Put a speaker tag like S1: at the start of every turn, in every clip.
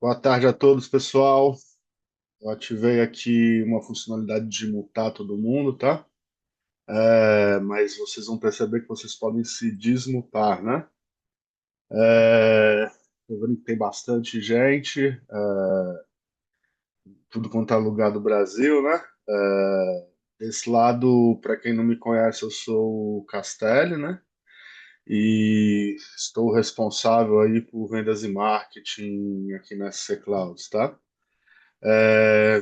S1: Boa tarde a todos, pessoal. Eu ativei aqui uma funcionalidade de mutar todo mundo, tá? Mas vocês vão perceber que vocês podem se desmutar, né? Tô vendo que tem bastante gente, tudo quanto é lugar do Brasil, né? Desse lado, para quem não me conhece, eu sou o Castelli, né? E estou responsável aí por vendas e marketing aqui na SC Clouds, tá?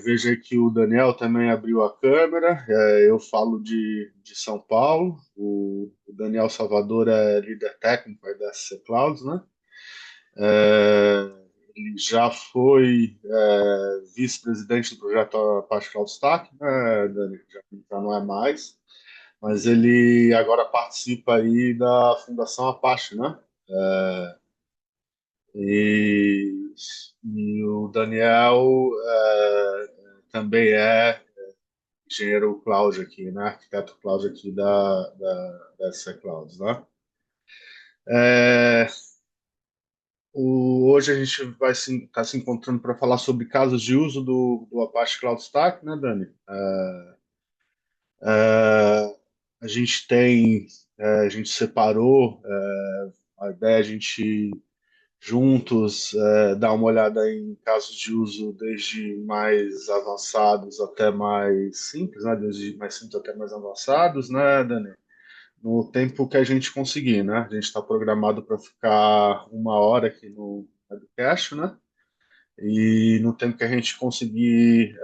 S1: Veja que o Daniel também abriu a câmera. Eu falo de São Paulo. O Daniel Salvador é líder técnico aí da SC Clouds, né? É, ele já foi vice-presidente do projeto Apache Cloud Stack, né, Dani? Já não é mais. Mas ele agora participa aí da Fundação Apache, né? E, e o Daniel também é engenheiro cloud aqui, né? Arquiteto cloud aqui da SC Clouds, né? É, hoje a gente vai estar se encontrando para falar sobre casos de uso do Apache Cloud Stack, né, Dani? É, a gente tem, a gente separou, a ideia é a gente juntos dar uma olhada em casos de uso desde mais avançados até mais simples, né? Desde mais simples até mais avançados, né, Dani? No tempo que a gente conseguir, né? A gente está programado para ficar 1 hora aqui no webcast, né? E no tempo que a gente conseguir,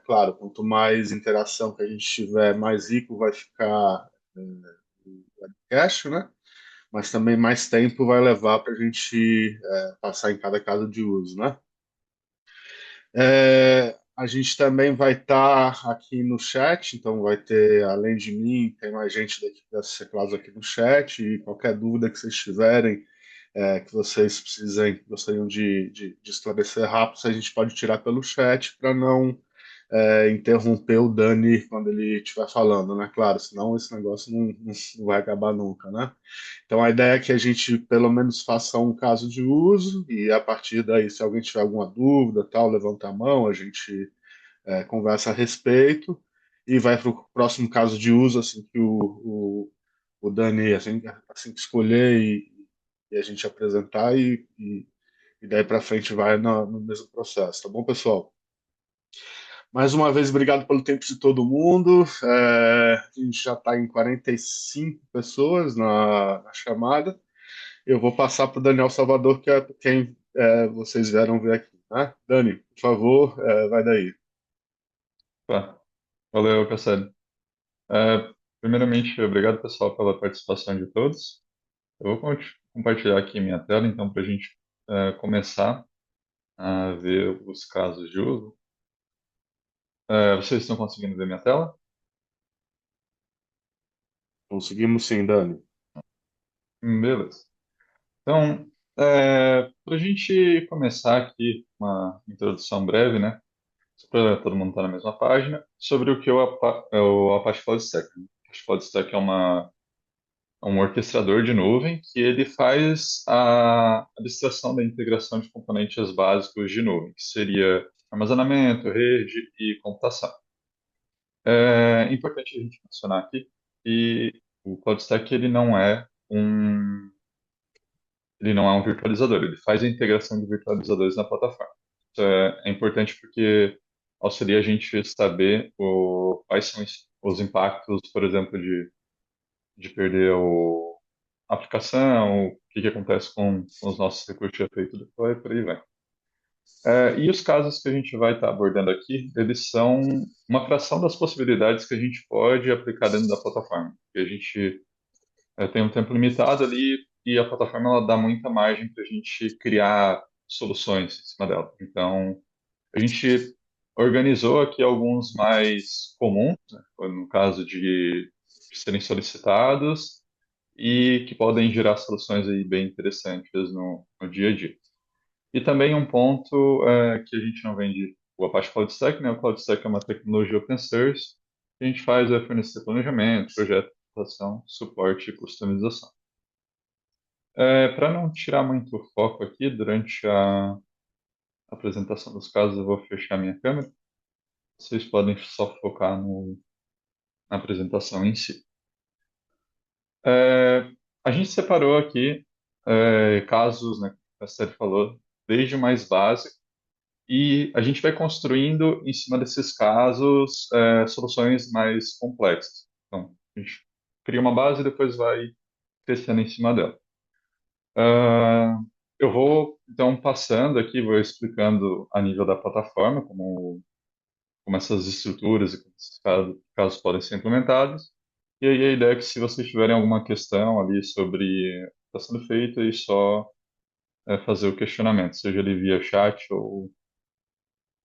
S1: claro, quanto mais interação que a gente tiver, mais rico vai ficar o webcast, né? Mas também mais tempo vai levar para a gente passar em cada caso de uso, né? A gente também vai estar aqui no chat, então vai ter, além de mim, tem mais gente daqui da Ciclados aqui no chat, e qualquer dúvida que vocês tiverem, que vocês gostariam de esclarecer rápido, a gente pode tirar pelo chat para não interromper o Dani quando ele estiver falando, né? Claro, senão esse negócio não vai acabar nunca, né? Então a ideia é que a gente pelo menos faça um caso de uso e a partir daí, se alguém tiver alguma dúvida, tal, levanta a mão, a gente conversa a respeito e vai para o próximo caso de uso assim que o Dani assim que escolher e a gente apresentar e daí para frente vai no mesmo processo, tá bom, pessoal? Mais uma vez, obrigado pelo tempo de todo mundo. A gente já está em 45 pessoas na chamada. Eu vou passar para o Daniel Salvador, que é quem vocês vieram ver aqui, né? Dani, por favor, vai daí.
S2: Tá. Valeu, Cassel. Primeiramente, obrigado, pessoal, pela participação de todos. Eu vou compartilhar aqui minha tela, então, para a gente começar a ver os casos de uso. Vocês estão conseguindo ver minha tela?
S1: Conseguimos sim, Dani.
S2: Beleza. Então, para a gente começar aqui uma introdução breve, né? Para todo mundo estar na mesma página, sobre o que é o Apache Cloud Stack. O Apache Cloud Stack é um orquestrador de nuvem que ele faz a abstração da integração de componentes básicos de nuvem, que seria armazenamento, rede e computação. É importante a gente mencionar aqui que o Cloud Stack ele não é um virtualizador, ele faz a integração de virtualizadores na plataforma. Isso é importante porque auxilia a gente a saber quais são os impactos, por exemplo, de perder a aplicação, o que acontece com os nossos recursos de efeito deploy, por aí vai. E os casos que a gente vai estar abordando aqui, eles são uma fração das possibilidades que a gente pode aplicar dentro da plataforma. Porque a gente tem um tempo limitado ali e a plataforma ela dá muita margem para a gente criar soluções em cima dela. Então, a gente organizou aqui alguns mais comuns, né, no caso de serem solicitados, e que podem gerar soluções aí bem interessantes no dia a dia. E também um ponto que a gente não vende o Apache Cloud Stack, né? O Cloud Stack é uma tecnologia open source que a gente faz é fornecer planejamento, projeto, implementação, suporte e customização. Para não tirar muito foco aqui durante apresentação dos casos, eu vou fechar minha câmera. Vocês podem só focar na apresentação em si. É, a gente separou aqui casos, né, que a Sérgio falou, desde o mais básico, e a gente vai construindo em cima desses casos soluções mais complexas. Então, a gente cria uma base e depois vai crescendo em cima dela. Ah, eu vou, então, passando aqui, vou explicando a nível da plataforma, como essas estruturas e como esses casos podem ser implementados. E aí a ideia é que se vocês tiverem alguma questão ali sobre o que está sendo feito, é só fazer o questionamento, seja ali via chat ou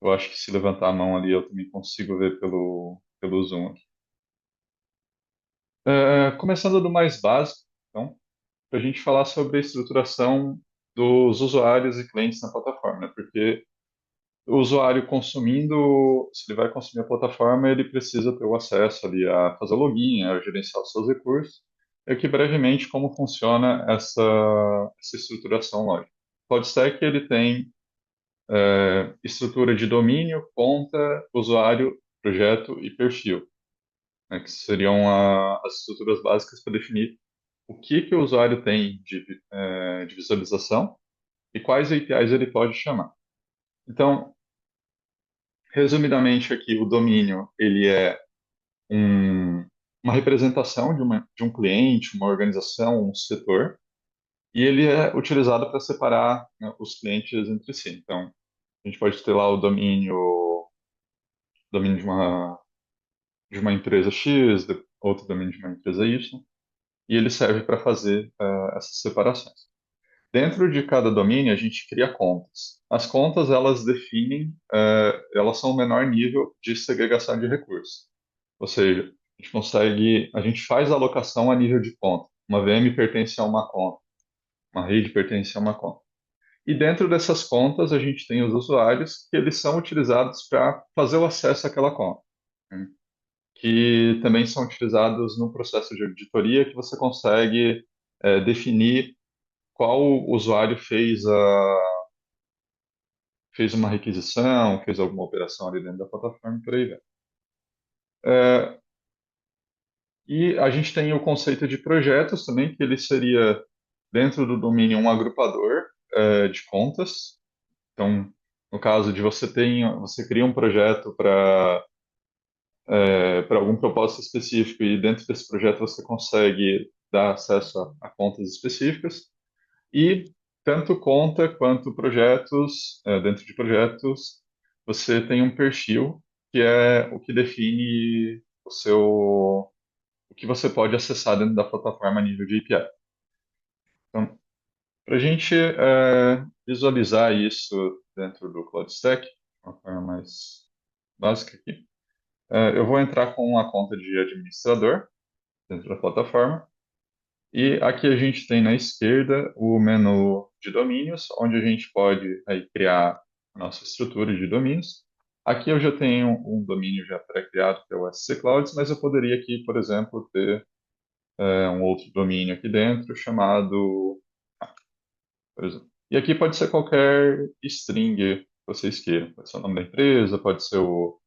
S2: eu acho que se levantar a mão ali eu também consigo ver pelo Zoom aqui. Começando do mais básico, então, para a gente falar sobre a estruturação dos usuários e clientes na plataforma, né? Porque o usuário consumindo, se ele vai consumir a plataforma, ele precisa ter o acesso ali a fazer o login, a gerenciar os seus recursos. E aqui, brevemente, como funciona essa estruturação lógica. O CloudStack, ele tem estrutura de domínio, conta, usuário, projeto e perfil, né, que seriam as estruturas básicas para definir o que o usuário tem de visualização e quais APIs ele pode chamar. Então, resumidamente aqui, o domínio ele é um- uma representação de um cliente, uma organização, um setor, e ele é utilizado para separar, né, os clientes entre si. Então, a gente pode ter lá o domínio de uma empresa X, outro domínio de uma empresa Y, e ele serve para fazer essas separações. Dentro de cada domínio, a gente cria contas. As contas, elas definem, elas são o menor nível de segregação de recursos. Ou seja, a gente faz a alocação a nível de conta. Uma VM pertence a uma conta, uma rede pertence a uma conta. E dentro dessas contas, a gente tem os usuários que eles são utilizados para fazer o acesso àquela conta, né? Que também são utilizados no processo de auditoria, que você consegue definir qual usuário fez uma requisição, fez alguma operação ali dentro da plataforma e por aí vai. É, e a gente tem o conceito de projetos também, que ele seria, dentro do domínio, um agrupador de contas. Então, no caso de você cria um projeto para algum propósito específico e dentro desse projeto você consegue dar acesso a contas específicas. E tanto conta quanto projetos, dentro de projetos, você tem um perfil que é o que define o que você pode acessar dentro da plataforma a nível de API. Então, para a gente visualizar isso dentro do CloudStack, de uma forma mais básica aqui, eu vou entrar com a conta de administrador dentro da plataforma. E aqui a gente tem na esquerda o menu de domínios, onde a gente pode aí criar a nossa estrutura de domínios. Aqui eu já tenho um domínio já pré-criado, que é o SC Clouds, mas eu poderia aqui, por exemplo, ter um outro domínio aqui dentro chamado, por exemplo. E aqui pode ser qualquer string que vocês queiram. Pode ser o nome da empresa, pode ser o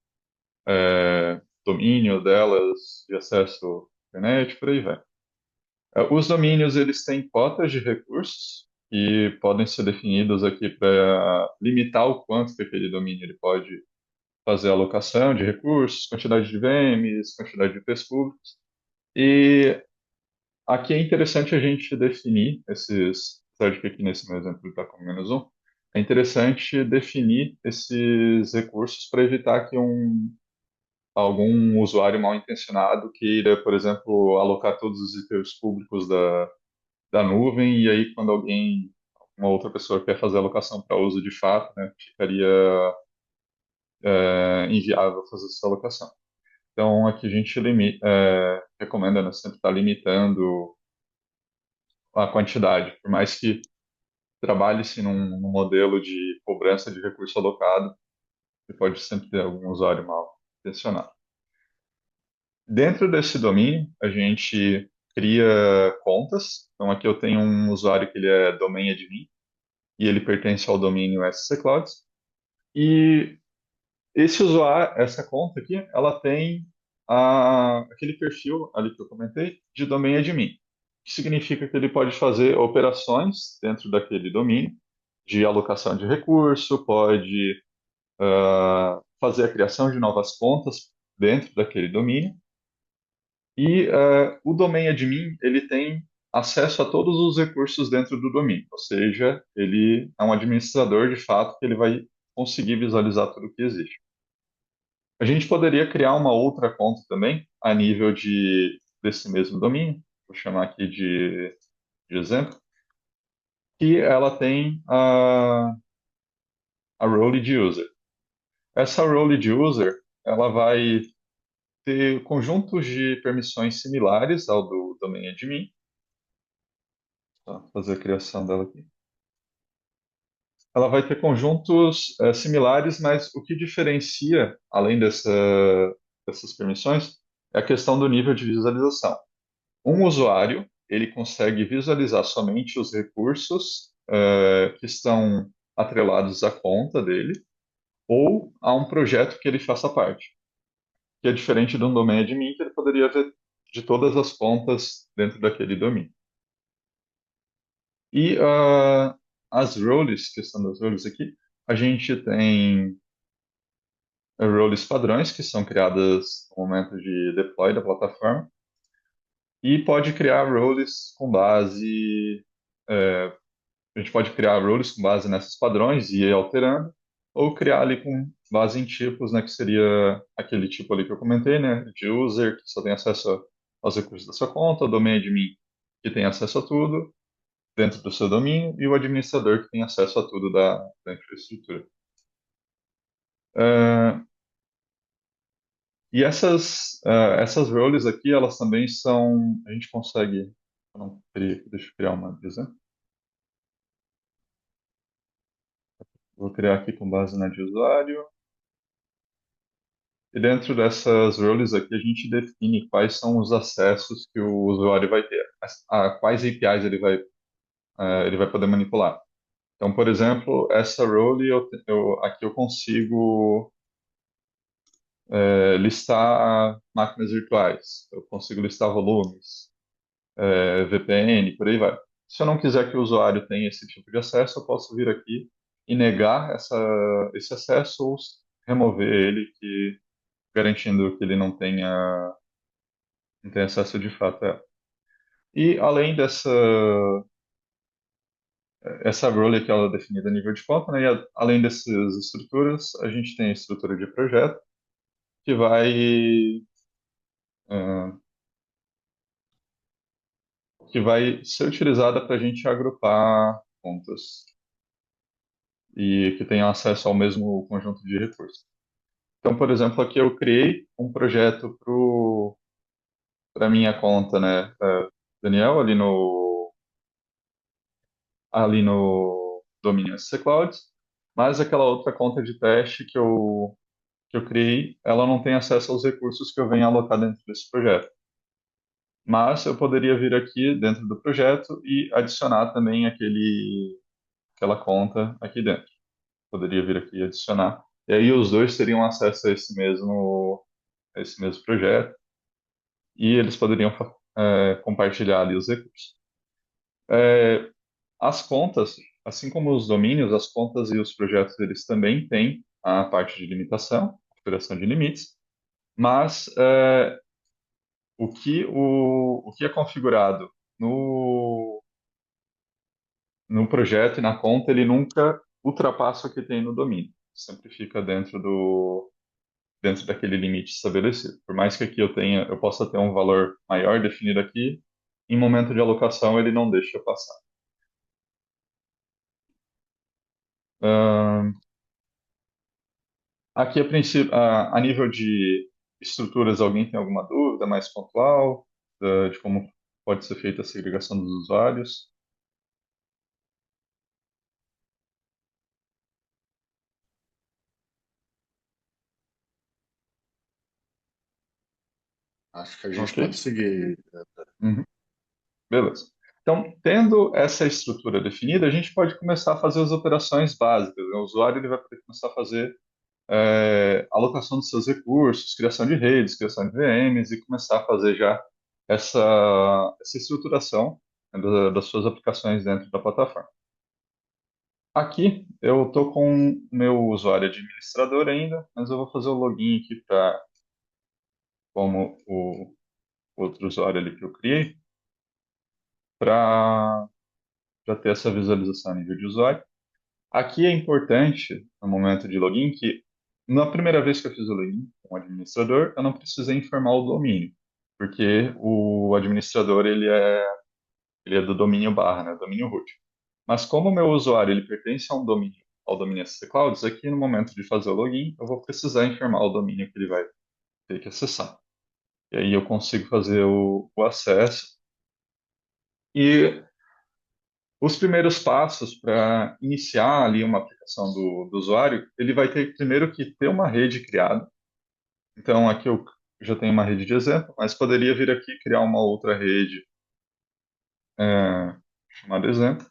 S2: domínio delas de acesso à internet, por aí vai. Os domínios, eles têm cotas de recursos que podem ser definidos aqui para limitar o quanto que aquele domínio ele pode fazer alocação de recursos, quantidade de VMs, quantidade de IPs públicos. E aqui é interessante a gente definir apesar de que aqui nesse meu exemplo ele está com -1, é interessante definir esses recursos para evitar que algum usuário mal intencionado queira, por exemplo, alocar todos os IPs públicos da nuvem, e aí quando uma outra pessoa quer fazer a alocação para uso de fato, né, ficaria inviável fazer essa alocação. Então, aqui a gente recomenda, né, sempre estar limitando a quantidade, por mais que trabalhe-se num modelo de cobrança de recurso alocado, você pode sempre ter algum usuário mal intencionado. Dentro desse domínio, a gente cria contas. Então, aqui eu tenho um usuário que ele é domain admin, e ele pertence ao domínio SC Clouds. E esse usuário, essa conta aqui, ela tem aquele perfil ali que eu comentei de domain admin, que significa que ele pode fazer operações dentro daquele domínio, de alocação de recurso, pode fazer a criação de novas contas dentro daquele domínio. E o domain admin, ele tem acesso a todos os recursos dentro do domínio, ou seja, ele é um administrador de fato que ele vai conseguir visualizar tudo o que existe. A gente poderia criar uma outra conta também, a nível desse mesmo domínio, vou chamar aqui de exemplo, que ela tem a role de user. Essa role de user, ela vai ter conjuntos de permissões similares ao do domain admin. Vou fazer a criação dela aqui. Ela vai ter conjuntos similares, mas o que diferencia, além dessas permissões, é a questão do nível de visualização. Um usuário, ele consegue visualizar somente os recursos que estão atrelados à conta dele ou a um projeto que ele faça parte, que é diferente de um domínio admin, que ele poderia ver de todas as contas dentro daquele domínio. E as roles, questão das roles aqui, a gente tem roles padrões que são criadas no momento de deploy da plataforma e pode criar roles com base a gente pode criar roles com base nesses padrões e ir alterando, ou criar ali com base em tipos, né, que seria aquele tipo ali que eu comentei, né, de user, que só tem acesso aos recursos da sua conta, o domain admin, que tem acesso a tudo dentro do seu domínio, e o administrador, que tem acesso a tudo da infraestrutura. Uh, e essas roles aqui, elas também são, a gente consegue, não, deixa eu criar uma, exemplo. Vou criar aqui com base na de usuário. E dentro dessas roles aqui, a gente define quais são os acessos que o usuário vai ter, a quais APIs ele vai poder manipular. Então, por exemplo, essa role, aqui eu consigo listar máquinas virtuais, eu consigo listar volumes, VPN, por aí vai. Se eu não quiser que o usuário tenha esse tipo de acesso, eu posso vir aqui e negar esse acesso ou remover ele, garantindo que ele não tenha acesso de fato a ela. E além essa role que ela é definida a nível de conta, né, além dessas estruturas, a gente tem a estrutura de projeto que eh, que vai ser utilizada para a gente agrupar contas e que tenham acesso ao mesmo conjunto de recursos. Então, por exemplo, aqui eu criei um projeto para minha conta, né, Daniel, ali no domínio SC Cloud, mas aquela outra conta de teste que eu criei, ela não tem acesso aos recursos que eu venho alocar dentro desse projeto. Mas eu poderia vir aqui dentro do projeto e adicionar também aquela conta aqui dentro. Poderia vir aqui e adicionar. E aí os dois teriam acesso a esse mesmo projeto e eles poderiam compartilhar ali os recursos. É, as contas, assim como os domínios, as contas e os projetos, eles também têm a parte de limitação, configuração de limites, mas o que é configurado no, no projeto e na conta, ele nunca ultrapassa o que tem no domínio. Sempre fica dentro daquele limite estabelecido. Por mais que aqui eu possa ter um valor maior definido aqui, em momento de alocação ele não deixa passar. Ahn, Aqui, a princípio, a nível de estruturas, alguém tem alguma dúvida mais pontual de como pode ser feita a segregação dos usuários?
S1: Acho que a gente
S2: Ok?
S1: pode seguir.
S2: Uhum. Beleza. Então, tendo essa estrutura definida, a gente pode começar a fazer as operações básicas, né? O usuário ele vai poder começar a fazer alocação dos seus recursos, criação de redes, criação de VMs e começar a fazer já essa estruturação, né, das suas aplicações dentro da plataforma. Aqui eu estou com o meu usuário administrador ainda, mas eu vou fazer o login aqui para como o outro usuário ali que eu criei, para já ter essa visualização a nível de usuário. Aqui é importante, no momento de login, que na primeira vez que eu fiz o login com o administrador, eu não precisei informar o domínio, porque o administrador ele é do domínio barra, né, domínio root. Mas como o meu usuário ele pertence a um domínio, ao domínio SC Clouds, aqui no momento de fazer o login, eu vou precisar informar o domínio que ele vai ter que acessar. E aí eu consigo fazer o acesso. E os primeiros passos para iniciar ali uma aplicação do usuário, ele vai ter primeiro que ter uma rede criada. Então, aqui eu já tenho uma rede de exemplo, mas poderia vir aqui criar uma outra rede chamada exemplo.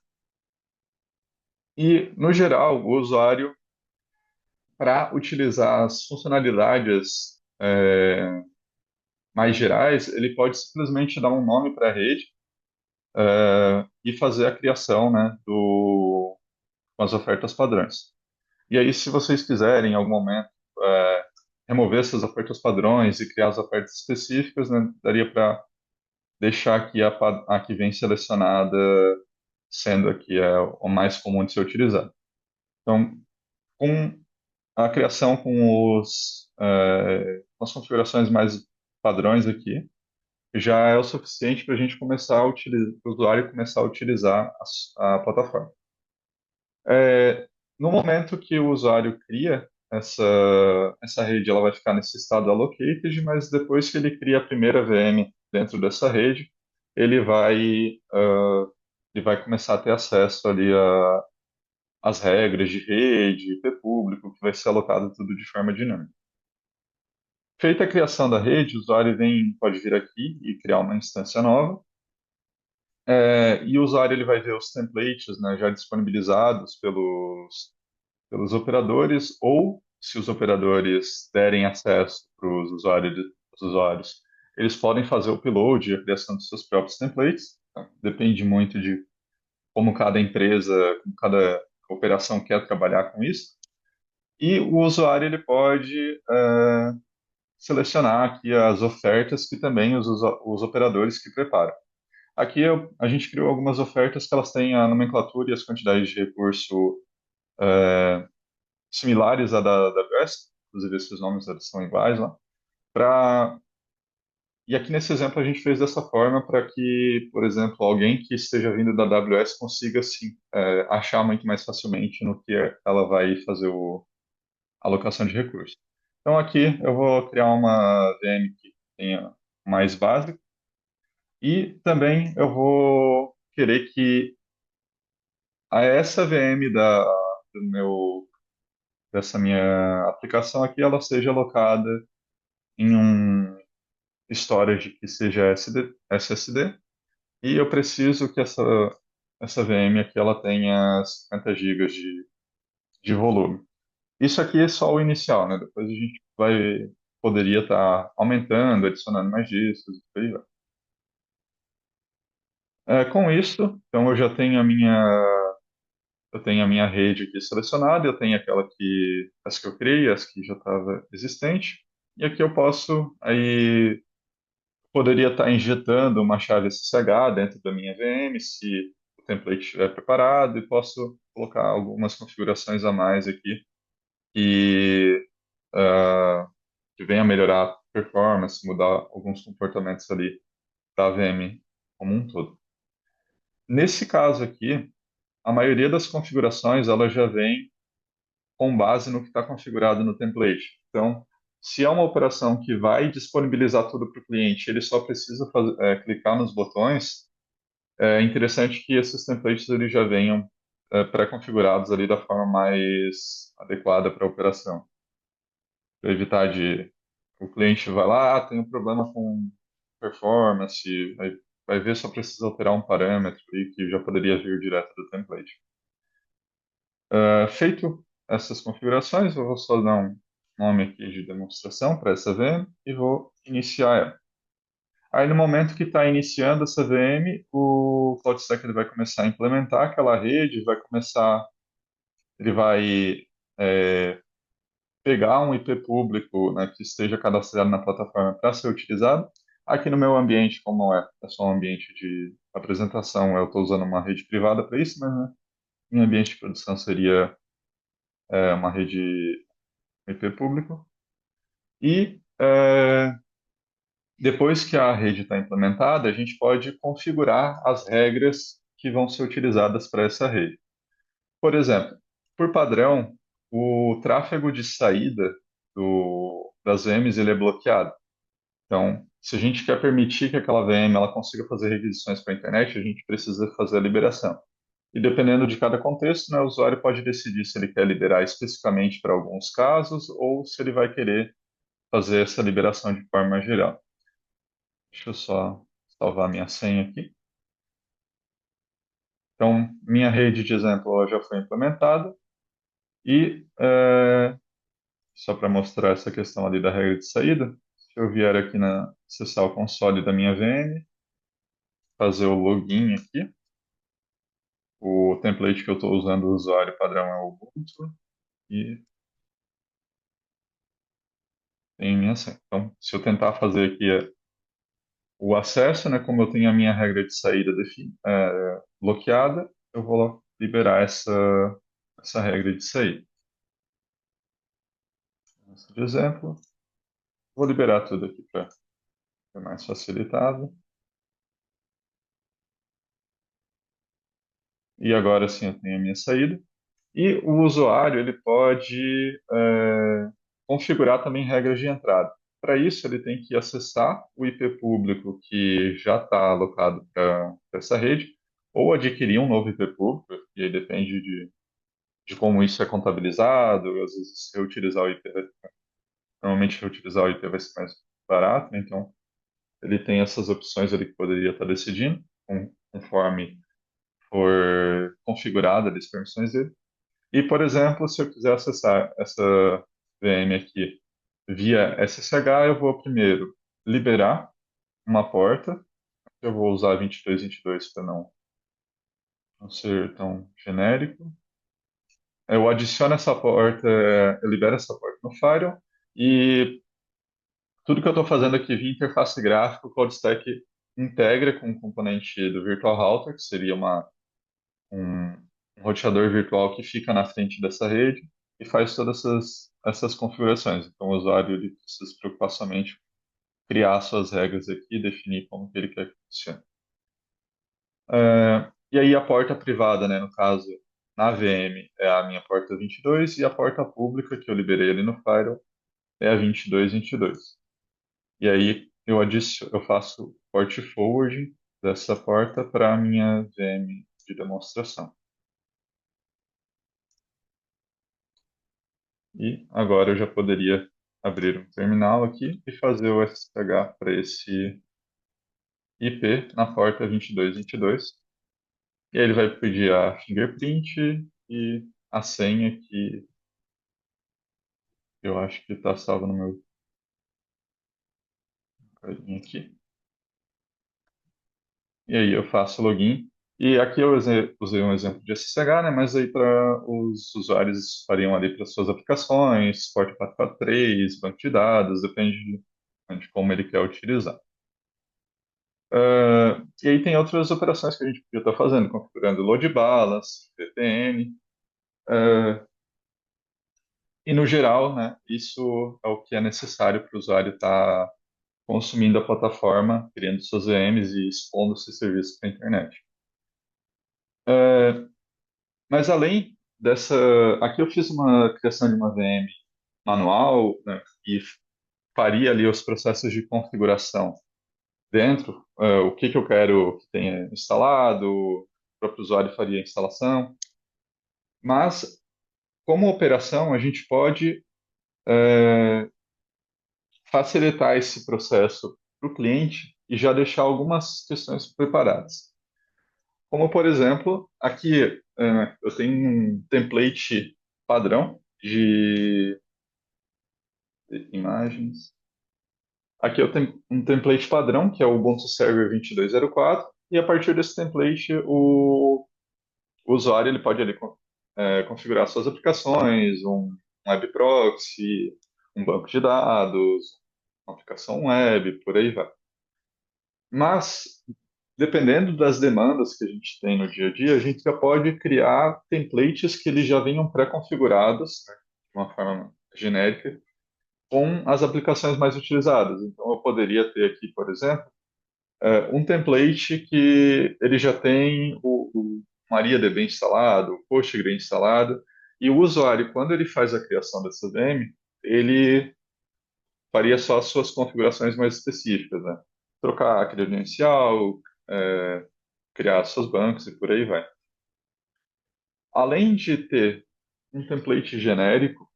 S2: E, no geral, o usuário, para utilizar as funcionalidades mais gerais, ele pode simplesmente dar um nome para a rede e fazer a criação, né, com as ofertas padrões. E aí, se vocês quiserem, em algum momento, remover essas ofertas padrões e criar as ofertas específicas, né, daria para deixar aqui a que vem selecionada sendo aqui o mais comum de ser utilizado. Então, com a criação com as configurações mais padrões aqui, já é o suficiente para a gente começar a utilizar, o usuário começar a utilizar a plataforma. No momento que o usuário cria essa rede, ela vai ficar nesse estado allocated, mas depois que ele cria a primeira VM dentro dessa rede, ele vai, ah, ele vai começar a ter acesso ali às regras de rede, IP público, que vai ser alocado tudo de forma dinâmica. Feita a criação da rede, o usuário pode vir aqui e criar uma instância nova, e o usuário ele vai ver os templates, né, já disponibilizados pelos operadores, ou se os operadores derem acesso para os usuários, eles podem fazer o upload e a criação dos seus próprios templates. Tá? Depende muito de como cada empresa, como cada operação quer trabalhar com isso. E o usuário ele pode selecionar aqui as ofertas que também os operadores que preparam. Aqui a gente criou algumas ofertas que elas têm a nomenclatura e as quantidades de recurso similares à da AWS, inclusive esses nomes eles são iguais lá. Pra... E aqui nesse exemplo a gente fez dessa forma para que, por exemplo, alguém que esteja vindo da AWS consiga assim, achar muito mais facilmente no que ela vai fazer a alocação de recursos. Então aqui eu vou criar uma VM que tenha mais básica e também eu vou querer que essa VM dessa minha aplicação aqui ela seja alocada em um storage que seja SSD e eu preciso que essa VM aqui ela tenha 50 gigas de volume. Isso aqui é só o inicial, né? Depois a gente poderia estar aumentando, adicionando mais discos, e por aí vai. Com isso, então eu tenho a minha rede aqui selecionada, eu tenho as que eu criei, as que já estava existente, e aqui eu poderia estar injetando uma chave SSH dentro da minha VM, se o template estiver preparado, e posso colocar algumas configurações a mais aqui que, ah, que venha melhorar a performance, mudar alguns comportamentos ali da VM como um todo. Nesse caso aqui, a maioria das configurações ela já vem com base no que está configurado no template. Então, se é uma operação que vai disponibilizar tudo para o cliente, ele só precisa clicar nos botões, é interessante que esses templates eles já venham pré-configurados ali da forma mais adequada para a operação. Para evitar o cliente vai lá, tem um problema com performance, aí vai ver, só precisa alterar um parâmetro aí que já poderia vir direto do template. Feito essas configurações, eu vou só dar um nome aqui de demonstração para essa VM e vou iniciar ela. Aí, no momento que está iniciando essa VM, o CloudStack ele vai começar a implementar aquela rede, ele vai é, pegar um IP público, né, que esteja cadastrado na plataforma para ser utilizado. Aqui no meu ambiente, como é só um ambiente de apresentação, eu estou usando uma rede privada para isso, mas né, em ambiente de produção seria uma rede IP público. E depois que a rede está implementada, a gente pode configurar as regras que vão ser utilizadas para essa rede. Por exemplo, por padrão, o tráfego de saída das VMs ele é bloqueado. Então, se a gente quer permitir que aquela VM ela consiga fazer requisições para a internet, a gente precisa fazer a liberação. E dependendo de cada contexto, né, o usuário pode decidir se ele quer liberar especificamente para alguns casos ou se ele vai querer fazer essa liberação de forma geral. Deixa eu só salvar minha senha aqui. Então, minha rede de exemplo ela já foi implementada e só para mostrar essa questão ali da regra de saída, se eu vier aqui acessar o console da minha VM, fazer o login aqui, o template que eu estou usando, o usuário padrão é o Ubuntu e tem minha senha. Então, se eu tentar fazer aqui o acesso, né, como eu tenho a minha regra de saída bloqueada, eu vou liberar essa regra de saída. De exemplo, vou liberar tudo aqui para ser mais facilitado. E agora sim eu tenho a minha saída. E o usuário ele pode configurar também regras de entrada. Para isso, ele tem que acessar o IP público que já está alocado para essa rede, ou adquirir um novo IP público, e aí depende de como isso é contabilizado, às vezes reutilizar o IP, normalmente reutilizar o IP vai ser mais barato, né? Então ele tem essas opções ali que poderia estar decidindo, conforme for configurada as permissões dele. E, por exemplo, se eu quiser acessar essa VM aqui via SSH, eu vou primeiro liberar uma porta. Eu vou usar 2222 para não ser tão genérico. Eu adiciono essa porta, eu libero essa porta no Firewall e tudo que eu estou fazendo aqui via interface gráfica, o CloudStack integra com um componente do Virtual Router, que seria um, um roteador virtual que fica na frente dessa rede e faz todas essas configurações. Então, o usuário ele precisa se preocupar somente criar suas regras aqui e definir como que ele quer que funcione. E aí a porta privada, né, no caso, na VM é a minha porta 22 e a porta pública que eu liberei ali no Firewall é a 2222. E aí eu faço port forwarding dessa porta para a minha VM de demonstração. E agora eu já poderia abrir um terminal aqui e fazer o SSH para esse IP na porta 2222. E aí ele vai pedir a fingerprint e a senha que eu acho que está salvo no meu carinha aqui. E aí eu faço o login. E aqui eu usei um exemplo de SSH, né? Mas aí para os usuários fariam ali para suas aplicações, suporte 443, banco de dados, depende de como ele quer utilizar. E aí tem outras operações que a gente podia estar fazendo, configurando load balance, VPN. E no geral, né, isso é o que é necessário para o usuário estar consumindo a plataforma, criando suas VMs e expondo seus serviços para a internet. Mas além dessa, aqui eu fiz uma criação de uma VM manual, né, e faria ali os processos de configuração dentro, o que eu quero que tenha instalado, o próprio usuário faria a instalação. Mas, como operação, a gente pode facilitar esse processo para o cliente e já deixar algumas questões preparadas. Como, por exemplo, aqui eu tenho um template padrão de imagens. Aqui eu tenho um template padrão, que é o Ubuntu Server 2204, e a partir desse template o usuário ele pode ali configurar suas aplicações, um web proxy, um banco de dados, uma aplicação web, por aí vai. Mas, dependendo das demandas que a gente tem no dia a dia, a gente já pode criar templates que eles já venham pré-configurados, né, de uma forma genérica, com as aplicações mais utilizadas. Então, eu poderia ter aqui, por exemplo, um template que ele já tem o MariaDB instalado, o Postgre instalado, e o usuário, quando ele faz a criação dessa VM, ele faria só as suas configurações mais específicas, né? Trocar a credencial, é, criar seus bancos e por aí vai. Além de ter um template genérico,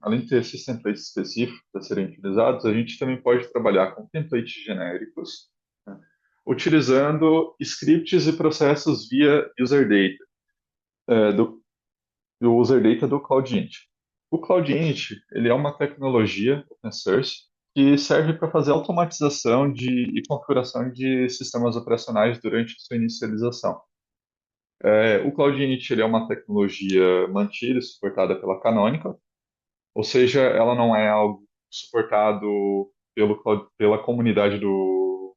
S2: além de ter esses templates específicos para serem utilizados, a gente também pode trabalhar com templates genéricos, né, utilizando scripts e processos via user data, do user data do CloudInit. O CloudInit, ele é uma tecnologia open source que serve para fazer automatização e configuração de sistemas operacionais durante a sua inicialização. O CloudInit ele é uma tecnologia mantida e suportada pela Canonical, ou seja, ela não é algo suportado pela comunidade do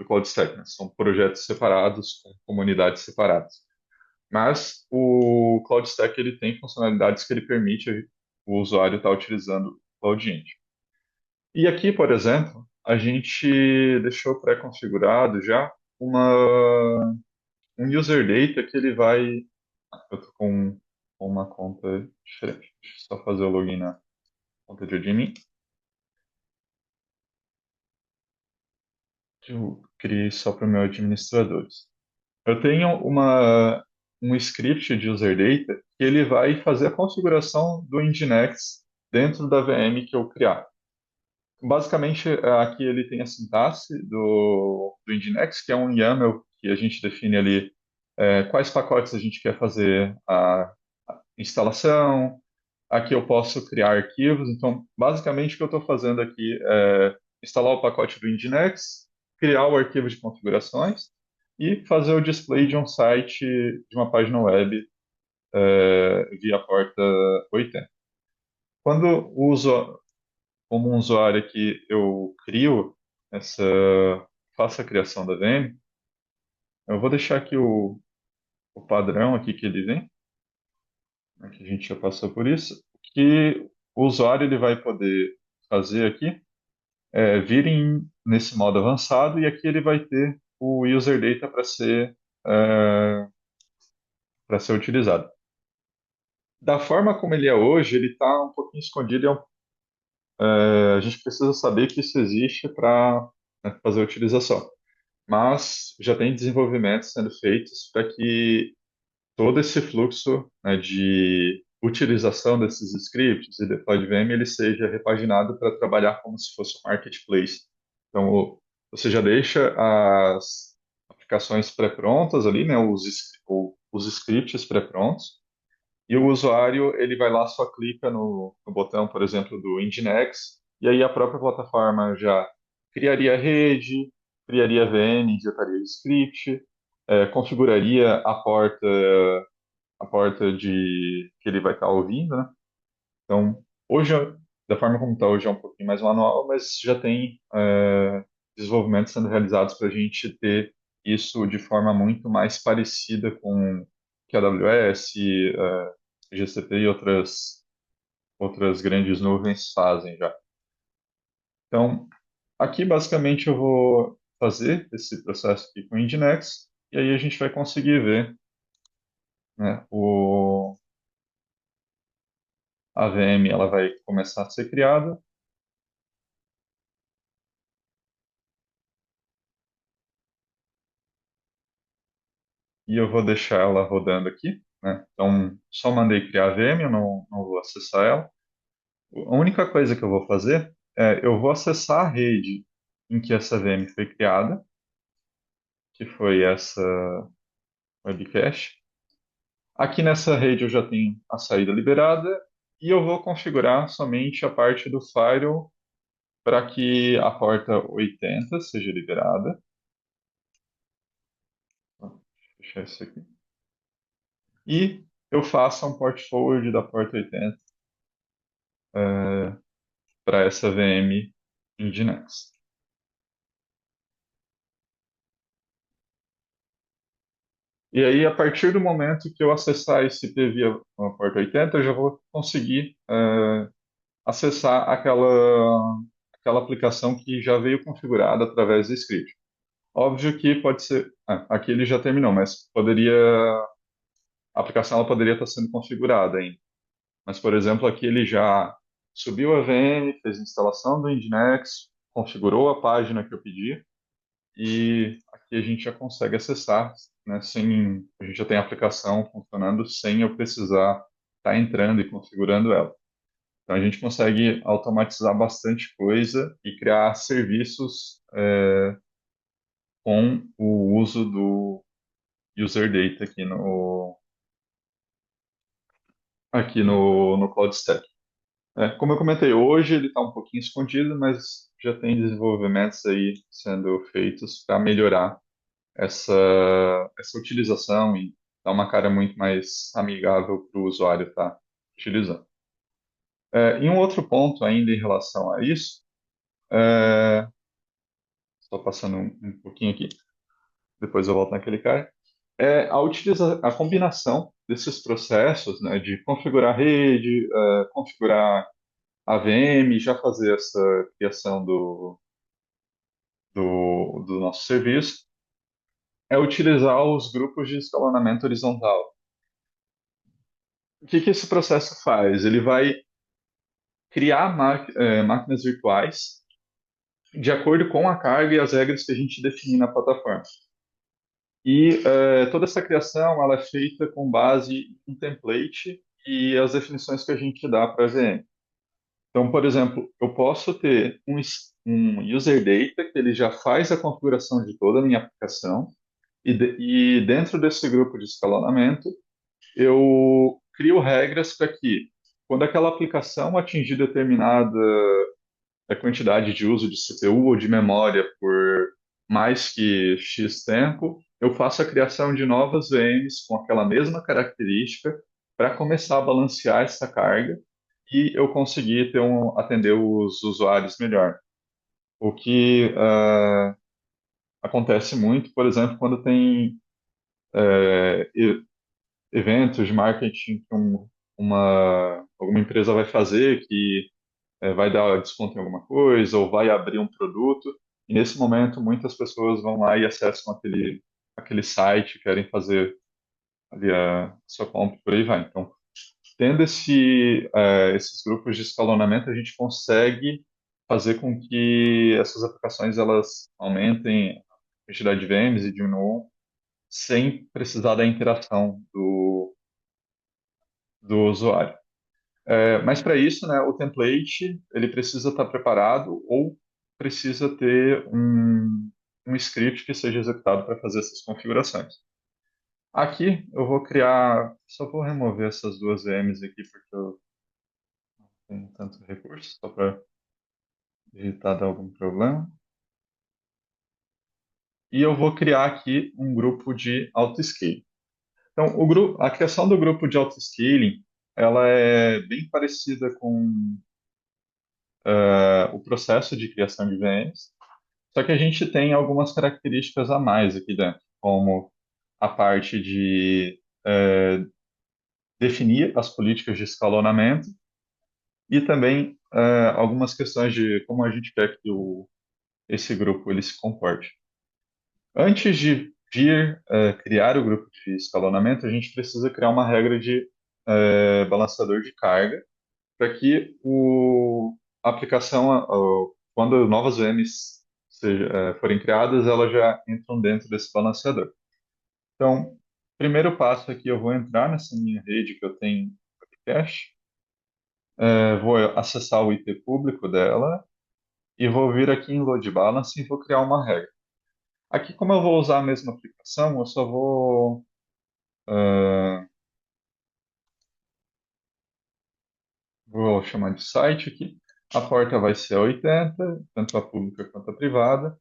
S2: CloudStack, né? São projetos separados, com comunidades separadas. Mas o CloudStack ele tem funcionalidades que ele permite o usuário estar utilizando o CloudInit. E aqui, por exemplo, a gente deixou pré-configurado já um user data que ele vai. Eu tô com uma conta diferente. Deixa eu só fazer o login na conta de admin. Eu criei só para o meu administradores. Eu tenho um script de user data que ele vai fazer a configuração do Nginx dentro da VM que eu criar. Basicamente, aqui ele tem a sintaxe do Nginx, que é um YAML que a gente define ali quais pacotes a gente quer fazer a instalação. Aqui eu posso criar arquivos. Então, basicamente, o que eu estou fazendo aqui é instalar o pacote do Nginx, criar o arquivo de configurações e fazer o display de um site, de uma página web, via porta 80. Quando uso como um usuário aqui, eu crio essa, faço a criação da VM, eu vou deixar aqui o padrão aqui que ele vem, né, que a gente já passou por isso, que o usuário ele vai poder fazer aqui, vir nesse modo avançado e aqui ele vai ter o user data é, para ser utilizado. Da forma como ele é hoje, ele está um pouquinho escondido. A gente precisa saber que isso existe para fazer a utilização. Mas já tem desenvolvimentos sendo feitos para que todo esse fluxo, né, de utilização desses scripts e deploy de VM ele seja repaginado para trabalhar como se fosse um marketplace. Então, você já deixa as aplicações pré-prontas ali, né, os scripts pré-prontos, e o usuário ele vai lá, só clica no botão, por exemplo, do Nginx, e aí a própria plataforma já criaria a rede, criaria a VM, injetaria o script, configuraria a porta que ele vai estar ouvindo, né? Então, hoje, da forma como está hoje, é um pouquinho mais manual, mas já tem desenvolvimentos sendo realizados para a gente ter isso de forma muito mais parecida com que a AWS, GCP e outras grandes nuvens fazem já. Então, aqui basicamente eu vou fazer esse processo aqui com o Nginx, e aí a gente vai conseguir ver, né, a VM ela vai começar a ser criada, e eu vou deixar ela rodando aqui, né? Então, só mandei criar a VM, eu não vou acessar ela. A única coisa que eu vou fazer eu vou acessar a rede em que essa VM foi criada, que foi essa webcache. Aqui nessa rede eu já tenho a saída liberada e eu vou configurar somente a parte do firewall para que a porta 80 seja liberada. Vou fechar isso aqui. E eu faço um port forward da porta 80 para essa VM Nginx. E aí, a partir do momento que eu acessar esse IP via a porta 80, eu já vou conseguir acessar aquela aplicação que já veio configurada através do script. Óbvio que pode ser. Aqui ele já terminou, mas a aplicação ela poderia estar sendo configurada ainda. Mas, por exemplo, aqui ele já subiu a VM, fez a instalação do Nginx, configurou a página que eu pedi, e aqui a gente já consegue acessar, né, a gente já tem a aplicação funcionando sem eu precisar estar entrando e configurando ela. Então a gente consegue automatizar bastante coisa e criar serviços com o uso do user data aqui no Cloud Stack. Como eu comentei, hoje ele está um pouquinho escondido, mas já tem desenvolvimentos aí sendo feitos para melhorar essa, essa utilização e dar uma cara muito mais amigável para o usuário estar utilizando. E um outro ponto ainda em relação a isso, é, estou passando um pouquinho aqui, depois eu volto naquele cara, é a combinação desses processos, né, de configurar a rede, configurar a VM, já fazer essa criação do nosso serviço, é utilizar os grupos de escalonamento horizontal. O que esse processo faz? Ele vai criar máquinas virtuais de acordo com a carga e as regras que a gente definir na plataforma. E toda essa criação ela é feita com base em um template e as definições que a gente dá para a VM. Então, por exemplo, eu posso ter um user data que ele já faz a configuração de toda a minha aplicação e dentro desse grupo de escalonamento eu crio regras para que quando aquela aplicação atingir determinada quantidade de uso de CPU ou de memória por mais que X tempo, eu faço a criação de novas VMs com aquela mesma característica para começar a balancear essa carga e eu conseguir atender os usuários melhor. O que acontece muito, por exemplo, quando tem eventos de marketing que alguma empresa vai fazer que vai dar desconto em alguma coisa ou vai abrir um produto. E nesse momento, muitas pessoas vão lá e acessam aquele site, querem fazer ali a sua compra, por aí vai. Então, tendo esses grupos de escalonamento, a gente consegue fazer com que essas aplicações elas aumentem a quantidade de VMs e diminuam sem precisar da interação do usuário. Mas para isso, né, o template ele precisa estar preparado ou precisa ter um script que seja executado para fazer essas configurações. Aqui eu vou criar, só vou remover essas duas VMs aqui porque eu não tenho tanto recurso, só para evitar dar algum problema. E eu vou criar aqui um grupo de autoscaling. Então, a criação do grupo de autoscaling, ela é bem parecida com o processo de criação de VMs, só que a gente tem algumas características a mais aqui dentro, como a parte de definir as políticas de escalonamento e também algumas questões de como a gente quer que esse grupo ele se comporte. Antes de vir criar o grupo de escalonamento, a gente precisa criar uma regra de balanceador de carga para que a aplicação, quando novas VMs forem criadas, elas já entram dentro desse balanceador. Então, primeiro passo aqui, eu vou entrar nessa minha rede que eu tenho cache, vou acessar o IP público dela e vou vir aqui em Load Balance e vou criar uma regra. Aqui, como eu vou usar a mesma aplicação, eu só vou chamar de site aqui. A porta vai ser a 80, tanto a pública quanto a privada,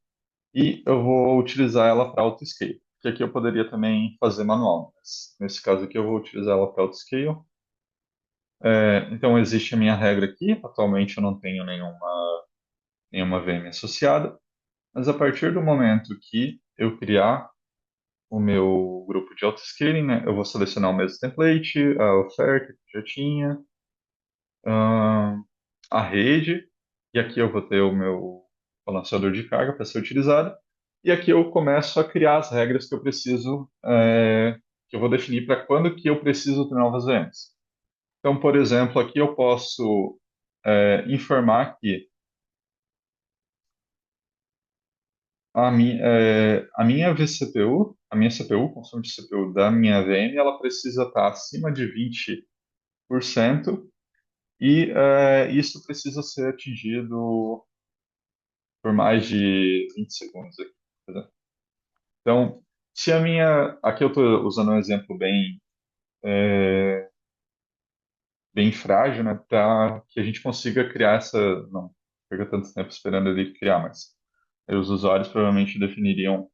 S2: e eu vou utilizar ela para autoscale, que aqui eu poderia também fazer manual, mas nesse caso aqui eu vou utilizar ela para autoscale. Então existe a minha regra aqui, atualmente eu não tenho nenhuma VM associada, mas a partir do momento que eu criar o meu grupo de autoscaling, né, eu vou selecionar o mesmo template, a oferta que já tinha, ahn, a rede, e aqui eu vou ter o meu balanceador de carga para ser utilizado, e aqui eu começo a criar as regras que eu preciso, que eu vou definir para quando que eu preciso ter novas VMs. Então, por exemplo, aqui eu posso informar que a minha vCPU, a minha CPU, o consumo de CPU da minha VM, ela precisa estar acima de 20% e isso precisa ser atingido por mais de 20 segundos aqui, por exemplo. Então, se a minha, aqui eu estou usando um exemplo bem frágil, né, para que a gente consiga criar não perca tanto tempo esperando ele criar, mas os usuários provavelmente definiriam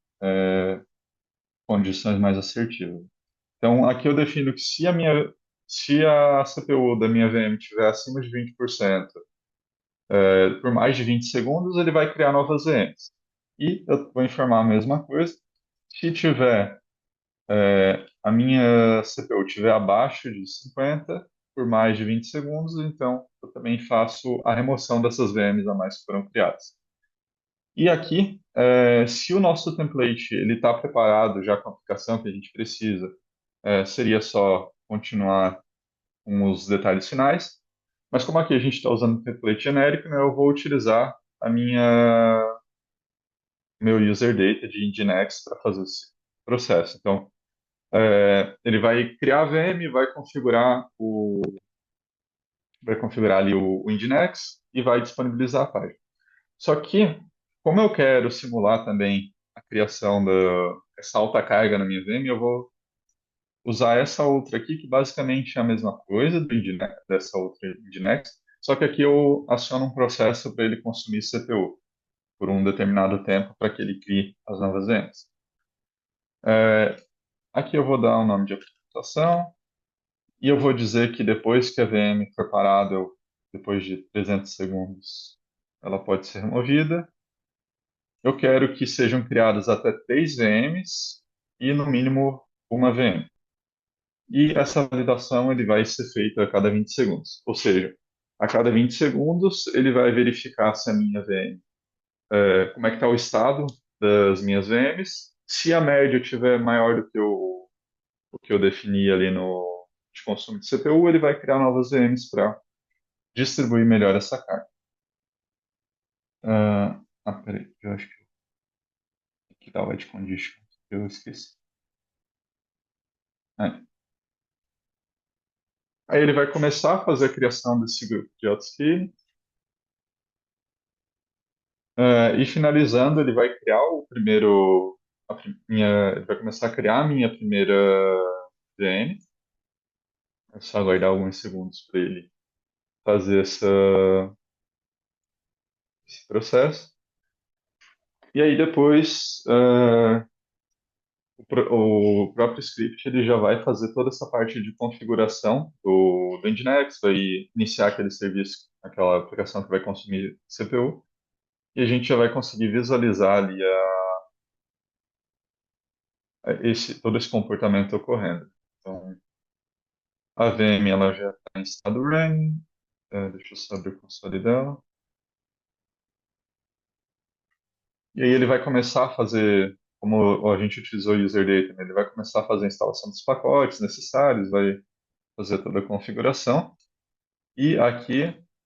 S2: condições mais assertivas. Então, aqui eu defino que se a CPU da minha VM estiver acima de 20%, por mais de 20 segundos, ele vai criar novas VMs. E eu vou informar a mesma coisa. Se tiver, a minha CPU estiver abaixo de 50, por mais de 20 segundos, então eu também faço a remoção dessas VMs a mais que foram criadas. E aqui, se o nosso template ele está preparado já com a aplicação que a gente precisa, seria só continuar com os detalhes finais. Mas como aqui a gente está usando um template genérico, né, eu vou utilizar a meu user data de Nginx para fazer esse processo. Então, ele vai criar a VM, vai configurar ali o Nginx e vai disponibilizar a página. Só que, como eu quero simular também a criação dessa alta carga na minha VM, eu vou usar essa outra aqui, que basicamente é a mesma coisa dessa outra Nginx, só que aqui eu aciono um processo para ele consumir CPU por um determinado tempo para que ele crie as novas VMs. Aqui eu vou dar um nome de apresentação e eu vou dizer que depois que a VM for parada, depois de 300 segundos, ela pode ser removida. Eu quero que sejam criadas até 3 VMs e no mínimo uma VM. E essa validação ele vai ser feita a cada 20 segundos. Ou seja, a cada 20 segundos ele vai verificar se a minha VM, como é que está o estado das minhas VMs. Se a média estiver maior do que o que eu defini ali no de consumo de CPU, ele vai criar novas VMs para distribuir melhor essa carga. Peraí, eu acho que dá o edge condition. Eu esqueci. É. Aí ele vai começar a fazer a criação desse grupo de autoscaling. E finalizando, ele vai criar ele vai começar a criar a minha primeira VM. É só aguardar alguns segundos para ele fazer esse processo. E aí depois, o próprio script ele já vai fazer toda essa parte de configuração do Nginx, vai iniciar aquele serviço, aquela aplicação que vai consumir CPU, e a gente já vai conseguir visualizar ali todo esse comportamento ocorrendo. Então, a VM ela já está em estado running. Deixa eu só abrir o console dela. E aí ele vai começar a fazer, como a gente utilizou o user data, né, ele vai começar a fazer a instalação dos pacotes necessários, vai fazer toda a configuração. E aqui,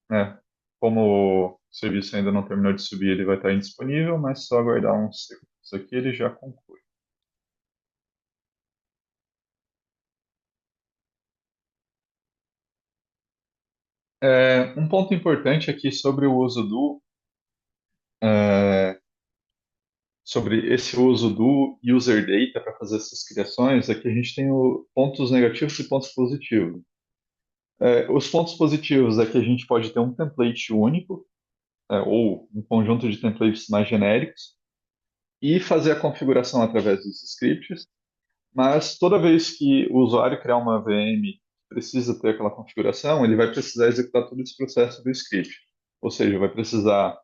S2: né, como o serviço ainda não terminou de subir, ele vai estar indisponível, mas só aguardar uns segundos aqui ele já conclui. Um ponto importante aqui sobre o uso sobre esse uso do user data para fazer essas criações é que a gente tem pontos negativos e pontos positivos. Os pontos positivos é que a gente pode ter um template único, ou um conjunto de templates mais genéricos, e fazer a configuração através dos scripts, mas toda vez que o usuário criar uma VM precisa ter aquela configuração, ele vai precisar executar todo esse processo do script. Ou seja, vai precisar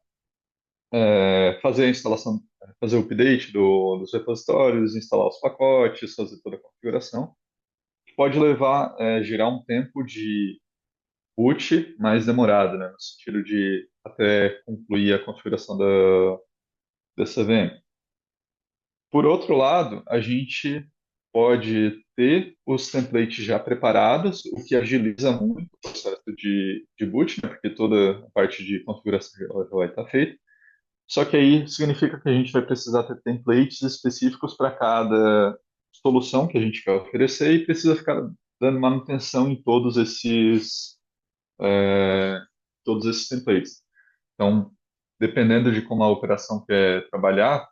S2: fazer a instalação, fazer o update dos repositórios, instalar os pacotes, fazer toda a configuração. Pode levar, gerar um tempo de boot mais demorado, né, no sentido de até concluir a configuração dessa VM. Por outro lado, a gente pode ter os templates já preparados, o que agiliza muito o processo de boot, né, porque toda a parte de configuração já vai estar feita. Só que aí significa que a gente vai precisar ter templates específicos para cada solução que a gente quer oferecer e precisa ficar dando manutenção em é, todos esses templates. Então, dependendo de como a operação quer trabalhar,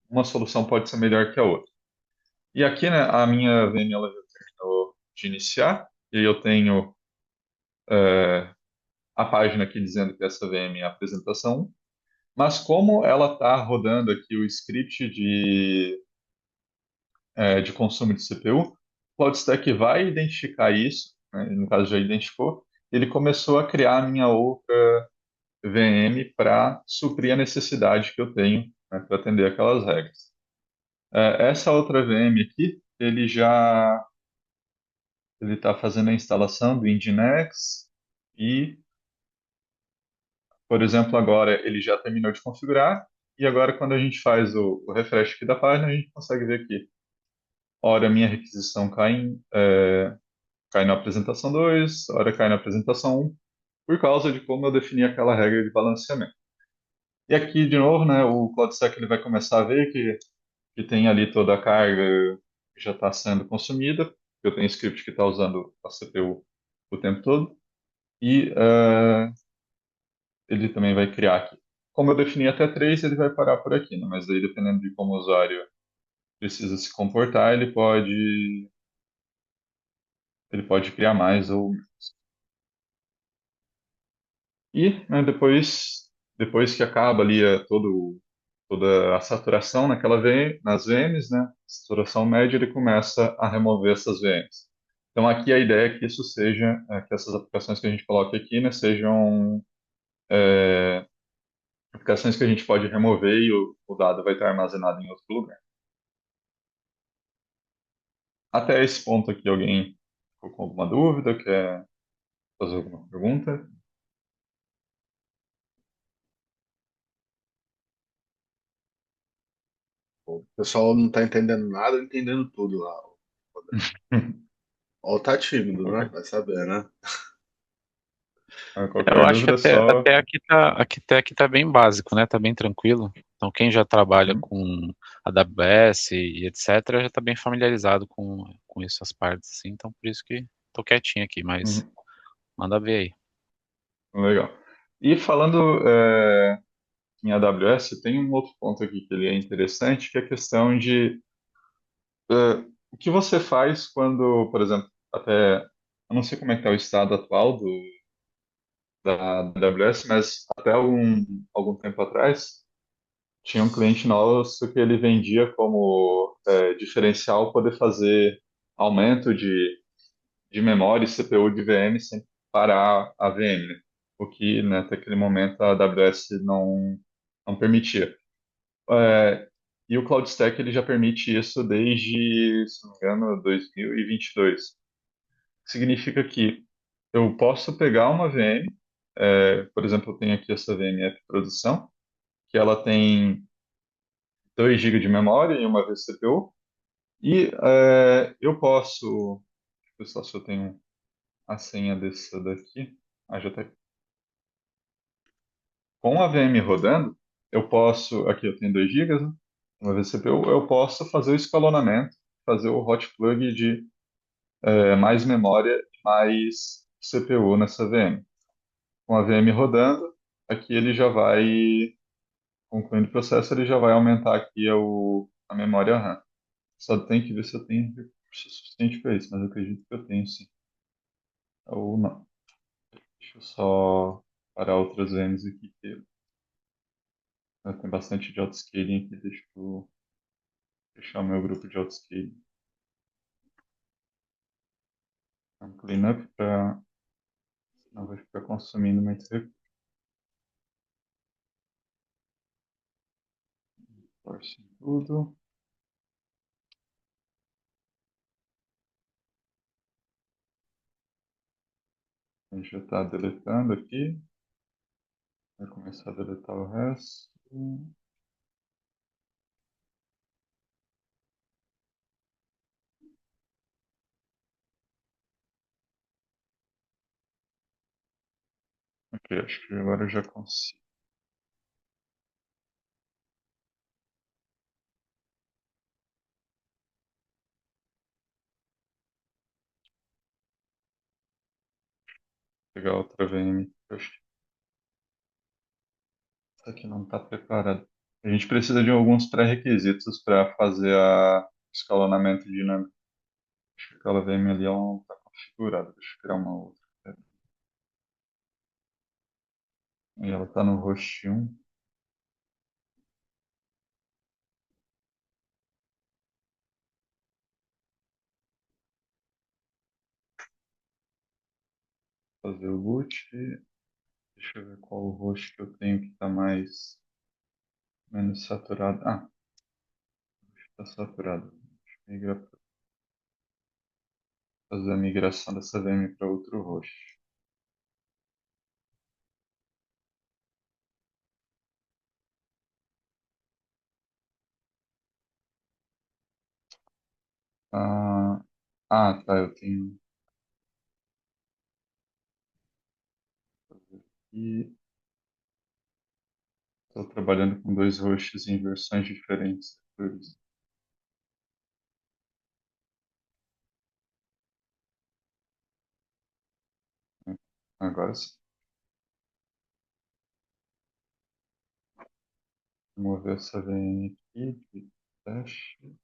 S2: uma solução pode ser melhor que a outra. E aqui, né, a minha VM ela já terminou de iniciar, e eu tenho a página aqui dizendo que essa VM é a apresentação 1, mas como ela está rodando aqui o script de consumo de CPU, o CloudStack vai identificar isso, né, no caso já identificou, ele começou a criar a minha outra VM para suprir a necessidade que eu tenho, né, para atender aquelas regras. Essa outra VM aqui, ele está fazendo a instalação do Nginx e, por exemplo, agora ele já terminou de configurar e agora quando a gente faz o refresh aqui da página, a gente consegue ver que, ora, minha requisição cai na apresentação 2, ora cai na apresentação 1, por causa de como eu defini aquela regra de balanceamento. E aqui, de novo, né, o CloudStack ele vai começar a ver que tem ali toda a carga que já está sendo consumida. Eu tenho script que está usando a CPU o tempo todo. E ele também vai criar aqui. Como eu defini até 3, ele vai parar por aqui, né? Mas aí, dependendo de como o usuário precisa se comportar, ele pode criar mais ou menos. E, né, depois que acaba ali toda a saturação nas VMs, né? Saturação média, ele começa a remover essas VMs. Então aqui a ideia é que isso seja, que essas aplicações que a gente coloca aqui, né, sejam aplicações que a gente pode remover e o dado vai estar armazenado em outro lugar. Até esse ponto aqui, alguém ficou com alguma dúvida, quer fazer alguma pergunta?
S1: O pessoal não tá entendendo nada, entendendo tudo lá. Ou tá tímido, né?
S2: Qualquer,
S1: Vai saber, né?
S3: Eu
S2: qualquer
S3: acho que
S2: dúvida é só.
S3: até aqui tá bem básico, né? Tá bem tranquilo. Então quem já trabalha
S2: Uhum,
S3: com AWS e etc. já tá bem familiarizado com essas partes, assim. Então por isso que tô quietinho aqui, mas
S2: uhum,
S3: manda ver aí.
S2: legal. E falando em AWS, tem um outro ponto aqui que ele é interessante, que é a questão de o que você faz quando, por exemplo, eu não sei como é que está o estado atual da AWS, mas até algum tempo atrás, tinha um cliente nosso que ele vendia como diferencial poder fazer aumento de memória e CPU de VM sem parar a VM, né? O que, né, até aquele momento a AWS não permitia. É, e o CloudStack ele já permite isso desde, se não me engano, 2022. Significa que eu posso pegar uma VM, por exemplo, eu tenho aqui essa VMF produção, que ela tem 2 GB de memória e uma vez CPU, e eu posso, pessoal, se eu tenho a senha dessa daqui, já está aqui. Com a VM rodando, eu posso, aqui eu tenho 2 GB, né? Uma vez CPU, eu posso fazer o escalonamento, fazer o hot plug de mais memória, mais CPU nessa VM. Com a VM rodando, aqui ele já vai concluindo o processo, ele já vai aumentar aqui a memória RAM. Só tem que ver se eu tenho recurso suficiente para isso, mas eu acredito que eu tenho sim. Ou não. Deixa eu só parar outras VMs aqui, que tem bastante de autoscaling aqui. Deixa eu fechar o meu grupo de autoscaling. Um cleanup para não vai ficar consumindo muito recurso. Force em tudo. A gente já está deletando aqui. Vai começar a deletar o resto. Ok, acho que agora eu já consigo pegar outra VM. Eu acho que essa aqui não está preparada. A gente precisa de alguns pré-requisitos para fazer o escalonamento dinâmico. Acho que aquela VM ali ela não está configurada. Deixa eu criar uma outra. E ela está no host 1. Fazer o boot. Deixa eu ver qual o host que eu tenho que está mais menos saturado. Ah, está saturado. Deixa eu fazer a migração dessa VM para outro host. Ah, tá, eu tenho. E estou trabalhando com dois hosts em versões diferentes. Por isso. Agora sim. Vou mover essa VM aqui de teste.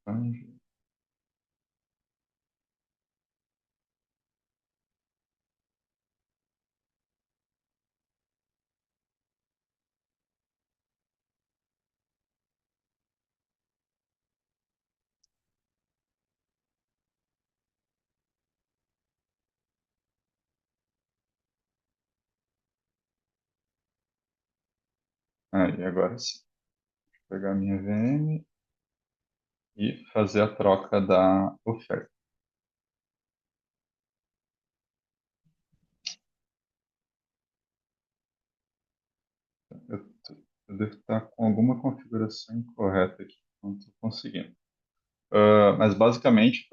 S2: Anjo. E agora sim. Vou pegar a minha VM e fazer a troca da oferta. Eu, eu devo estar com alguma configuração incorreta aqui. Não estou conseguindo. Mas basicamente,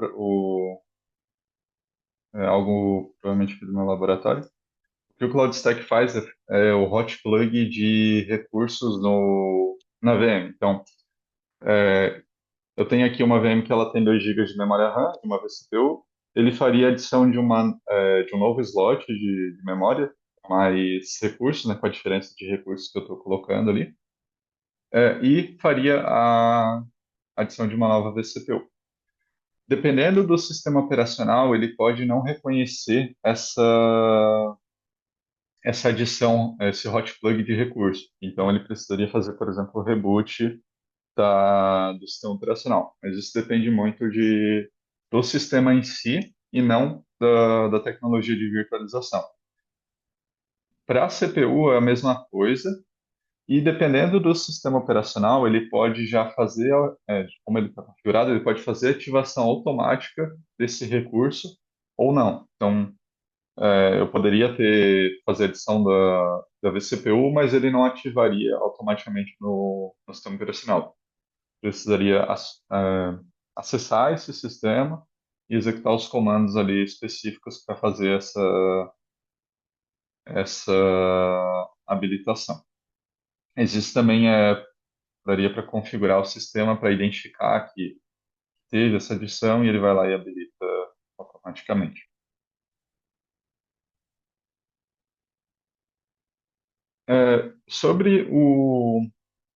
S2: é algo provavelmente aqui do meu laboratório. O que o Cloud Stack faz é o hot plug de recursos na VM. Então, eu tenho aqui uma VM que ela tem 2 GB de memória RAM, de uma vCPU. Ele faria a adição de um novo slot de memória, mais recursos, né, com a diferença de recursos que eu estou colocando ali, e faria a adição de uma nova vCPU. Dependendo do sistema operacional, ele pode não reconhecer essa adição, esse hot plug de recurso. Então, ele precisaria fazer, por exemplo, o reboot do sistema operacional. Mas isso depende muito do sistema em si e não da tecnologia de virtualização. Para a CPU é a mesma coisa, e dependendo do sistema operacional, ele pode já fazer, como ele está configurado, ele pode fazer ativação automática desse recurso ou não. Então, eu poderia fazer adição da vCPU, mas ele não ativaria automaticamente no sistema operacional. Precisaria acessar esse sistema e executar os comandos ali específicos para fazer essa habilitação. Existe também, daria para configurar o sistema para identificar que teve essa adição e ele vai lá e habilita automaticamente. Sobre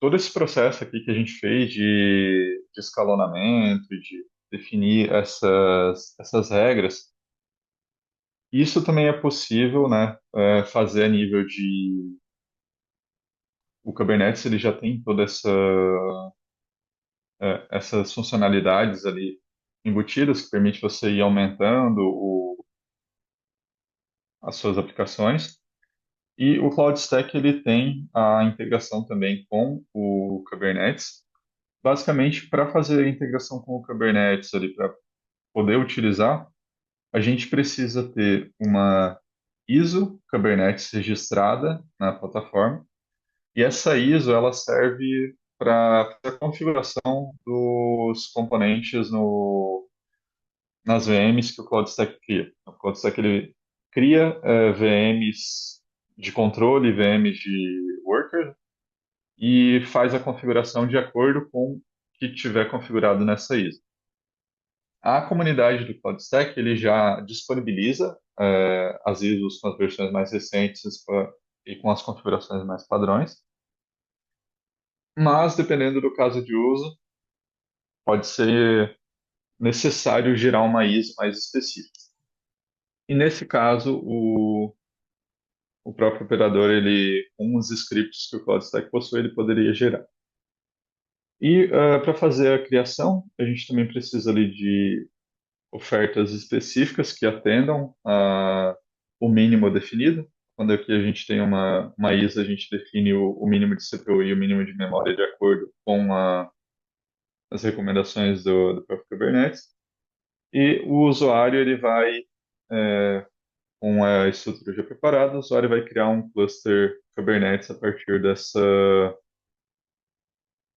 S2: todo esse processo aqui que a gente fez de escalonamento, de definir essas regras, isso também é possível, né, fazer a nível de... O Kubernetes ele já tem toda essas funcionalidades ali embutidas que permite você ir aumentando as suas aplicações. E o Cloud Stack ele tem a integração também com o Kubernetes, basicamente para fazer a integração com o Kubernetes ali, para poder utilizar, a gente precisa ter uma ISO Kubernetes registrada na plataforma, e essa ISO ela serve para a configuração dos componentes nas VMs que o CloudStack cria. O CloudStack ele cria VMs de controle, VMs de worker, e faz a configuração de acordo com o que tiver configurado nessa ISO. A comunidade do CloudStack ele já disponibiliza as ISOs com as versões mais recentes e com as configurações mais padrões, mas dependendo do caso de uso, pode ser necessário gerar uma ISO mais específica. E nesse caso, o próprio operador, ele, com os scripts que o CloudStack possui, ele poderia gerar. E para fazer a criação, a gente também precisa ali de ofertas específicas que atendam o mínimo definido. Quando aqui a gente tem uma ISA, a gente define o mínimo de CPU e o mínimo de memória de acordo com as recomendações do próprio Kubernetes. E o usuário, ele vai, com a estrutura já preparada, o usuário vai criar um cluster Kubernetes a partir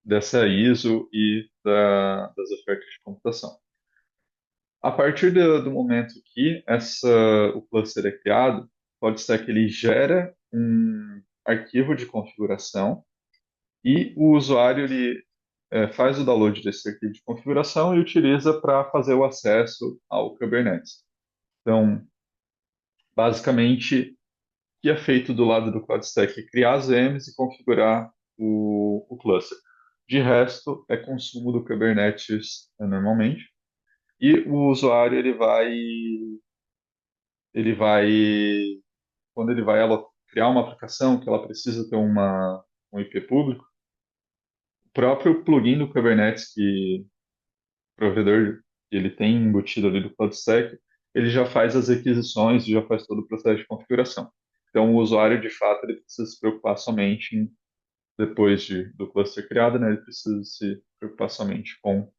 S2: dessa ISO e das ofertas de computação. A partir do momento que o cluster é criado, pode ser que ele gera um arquivo de configuração e o usuário ele faz o download desse arquivo de configuração e utiliza para fazer o acesso ao Kubernetes. Então, basicamente, o que é feito do lado do CloudStack é criar as VMs e configurar o cluster. De resto, é consumo do Kubernetes normalmente. E o usuário ele vai quando ele vai criar uma aplicação que ela precisa ter um IP público, o próprio plugin do Kubernetes que o provedor ele tem embutido ali do CloudStack, ele já faz as requisições e já faz todo o processo de configuração. Então, o usuário, de fato, ele precisa se preocupar somente depois do cluster criado, né, ele precisa se preocupar somente com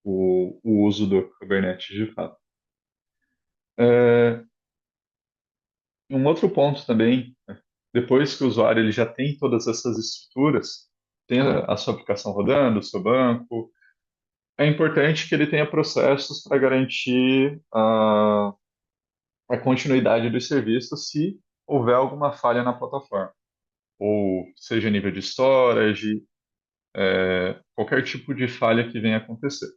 S2: o uso do Kubernetes de fato. Um outro ponto também, depois que o usuário ele já tem todas essas estruturas, tem a sua aplicação rodando, o seu banco, é importante que ele tenha processos para garantir a continuidade dos serviços se houver alguma falha na plataforma, ou seja nível de storage, qualquer tipo de falha que venha acontecer.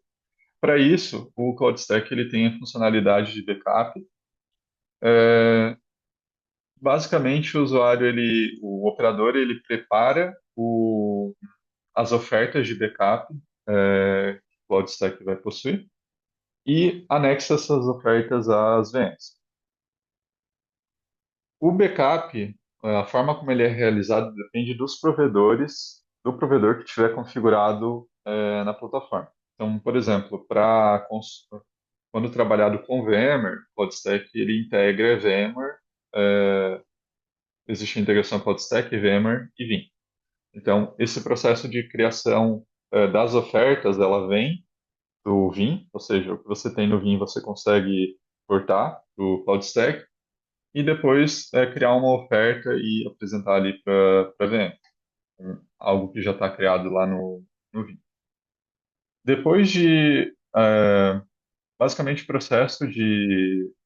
S2: Para isso, o CloudStack ele tem a funcionalidade de backup. Basicamente, o operador, ele prepara as ofertas de backup que o CloudStack vai possuir e anexa essas ofertas às VMs. O backup, a forma como ele é realizado depende dos provedores, do provedor que tiver configurado na plataforma. Então, por exemplo, quando trabalhado com VMware, o CloudStack ele integra VMware, existe a integração CloudStack, VMware e Vim. Então, esse processo de criação das ofertas, ela vem do Vim, ou seja, o que você tem no Vim você consegue portar para o CloudStack e depois criar uma oferta e apresentar ali para a VM, algo que já está criado lá no Vim. Depois basicamente, o processo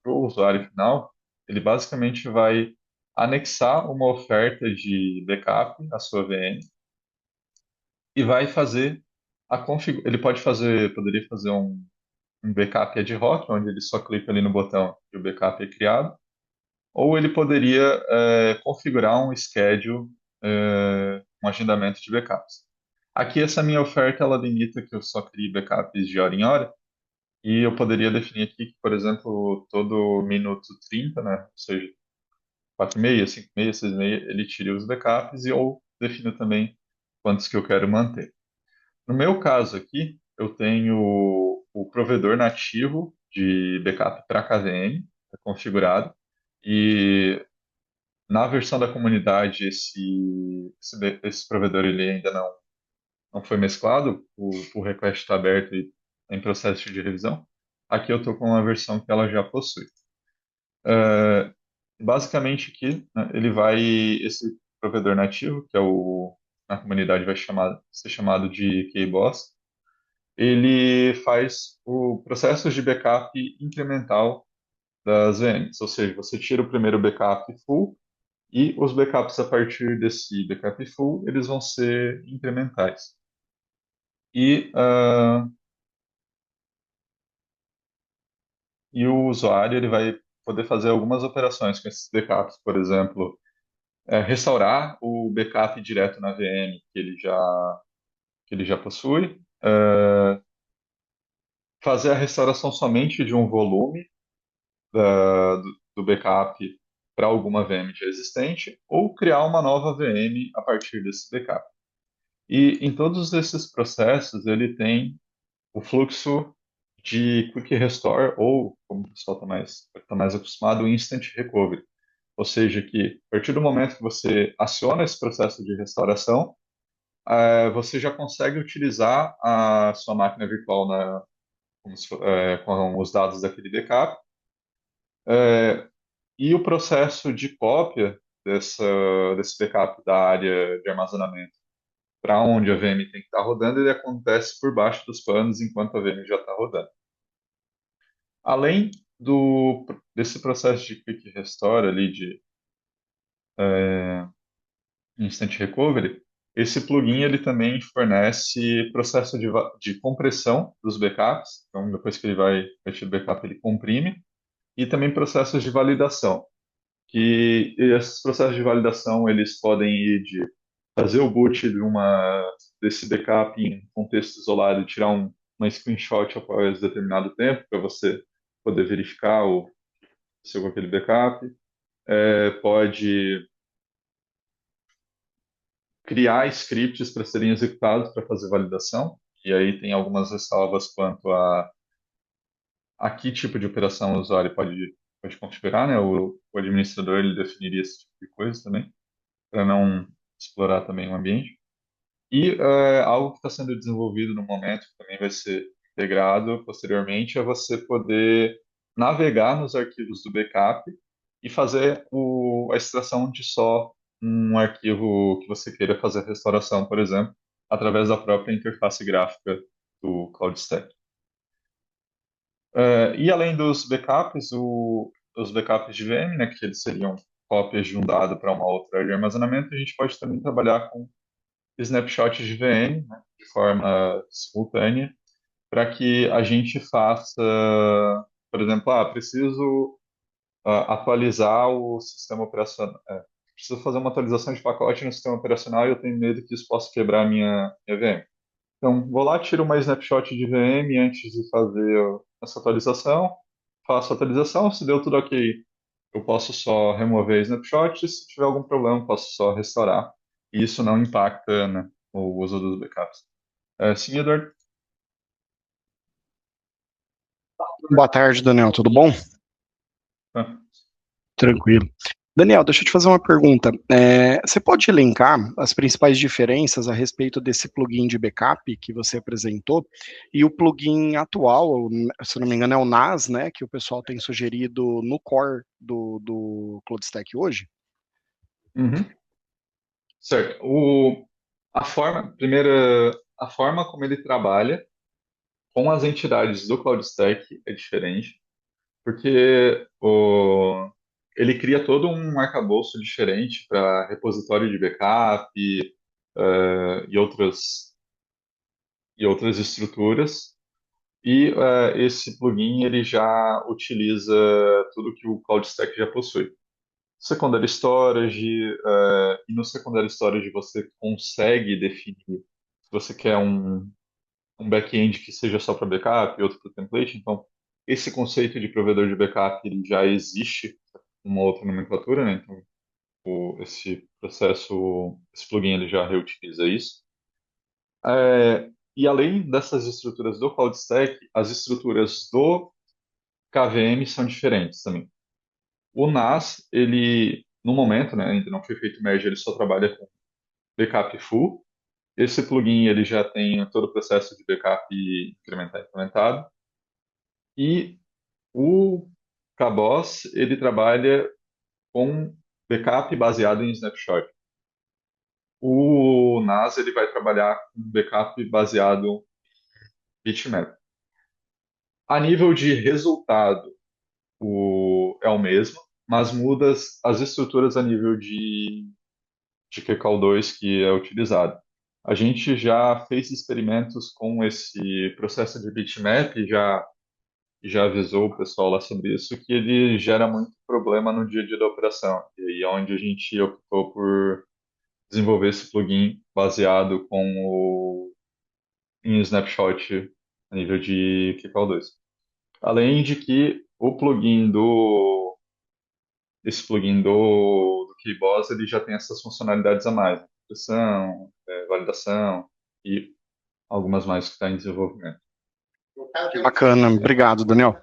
S2: para o usuário final, ele basicamente vai anexar uma oferta de backup à sua VM e vai fazer ele poderia fazer um backup ad hoc, onde ele só clica ali no botão e o backup é criado, ou ele poderia configurar um schedule, um agendamento de backups. Aqui essa minha oferta ela limita que eu só crie backups de hora em hora, e eu poderia definir aqui que, por exemplo, todo minuto 30, né, ou seja, 4,5, 5,5, 6,5, ele tire os backups e eu defino também quantos que eu quero manter. No meu caso aqui, eu tenho o provedor nativo de backup para KVM configurado, e na versão da comunidade esse provedor ele ainda não foi mesclado, o request está aberto e tá em processo de revisão. Aqui eu estou com uma versão que ela já possui. Uh, Basicamente aqui, né, esse provedor nativo, que na comunidade vai ser chamado de KBoss, ele faz o processo de backup incremental das VMs, ou seja, você tira o primeiro backup full e os backups a partir desse backup full, eles vão ser incrementais. E, e o usuário ele vai poder fazer algumas operações com esses backups, por exemplo, restaurar o backup direto na VM que ele já possui, fazer a restauração somente de um volume do backup para alguma VM já existente, ou criar uma nova VM a partir desse backup. E em todos esses processos, ele tem o fluxo de Quick Restore, ou, como o pessoal tá mais acostumado, Instant Recovery. Ou seja, que a partir do momento que você aciona esse processo de restauração, você já consegue utilizar a sua máquina virtual com os dados daquele backup, e o processo de cópia desse backup da área de armazenamento para onde a VM tem que estar rodando, ele acontece por baixo dos panos enquanto a VM já está rodando. Além desse processo de Quick Restore ali, de Instant Recovery, esse plugin ele também fornece processo de compressão dos backups. Então, depois que ele vai tirar o backup, ele comprime. E também processos de validação, que esses processos de validação eles podem ir de fazer o boot desse backup em contexto isolado e tirar uma screenshot após determinado tempo para você poder verificar se com aquele backup. Pode criar scripts para serem executados para fazer validação, e aí tem algumas ressalvas quanto a que tipo de operação o usuário pode configurar, né? O administrador ele definiria esse tipo de coisa também, para não explorar também o ambiente. E algo que está sendo desenvolvido no momento, que também vai ser integrado posteriormente, é você poder navegar nos arquivos do backup e fazer a extração de só um arquivo que você queira fazer a restauração, por exemplo, através da própria interface gráfica do CloudStack. E além dos backups, os backups de VM, né, que eles seriam cópias de um dado para uma outra área de armazenamento, a gente pode também trabalhar com snapshots de VM, né, de forma simultânea, para que a gente faça, por exemplo, preciso atualizar o sistema operacional, preciso fazer uma atualização de pacote no sistema operacional e eu tenho medo que isso possa quebrar minha VM. Então, vou lá, tiro uma snapshot de VM antes de fazer essa atualização, faço a atualização, se deu tudo ok, eu posso só remover a snapshot, e se tiver algum problema, posso só restaurar. E isso não impacta, né, o uso dos backups. Sim, Eduardo?
S4: Boa tarde, Daniel. Tudo bom?
S2: Ah,
S4: Tranquilo. Daniel, deixa eu te fazer uma pergunta. Você pode elencar as principais diferenças a respeito desse plugin de backup que você apresentou e o plugin atual, se não me engano, é o NAS, né, que o pessoal tem sugerido no core do CloudStack hoje?
S2: uhum. Certo. Primeiro, a forma como ele trabalha com as entidades do CloudStack é diferente, porque ele cria todo um arcabouço diferente para repositório de backup e outras estruturas. E esse plugin ele já utiliza tudo que o CloudStack já possui. Secondary Storage, e no Secondary Storage você consegue definir se você quer um back-end que seja só para backup e outro para template. Então, esse conceito de provedor de backup ele já existe uma outra nomenclatura, né? Então, esse processo, esse plugin ele já reutiliza isso. E além dessas estruturas do CloudStack, as estruturas do KVM são diferentes também. O NAS, ele, no momento, né, ainda não foi feito merge, ele só trabalha com backup full. Esse plugin ele já tem todo o processo de backup incrementar implementado. E o KBoss, ele trabalha com backup baseado em snapshot. O NAS, ele vai trabalhar com backup baseado em bitmap. A nível de resultado, é o mesmo, mas muda as estruturas a nível de QCall2 que é utilizado. A gente já fez experimentos com esse processo de bitmap, já avisou o pessoal lá sobre isso, que ele gera muito problema no dia a dia da operação. E aí é onde a gente optou por desenvolver esse plugin baseado em snapshot a nível de QCall2. Além de que esse plugin do KeyBoss, ele já tem essas funcionalidades a mais, né? Proteção, validação e algumas mais que está em desenvolvimento.
S4: Bacana, obrigado, Daniel.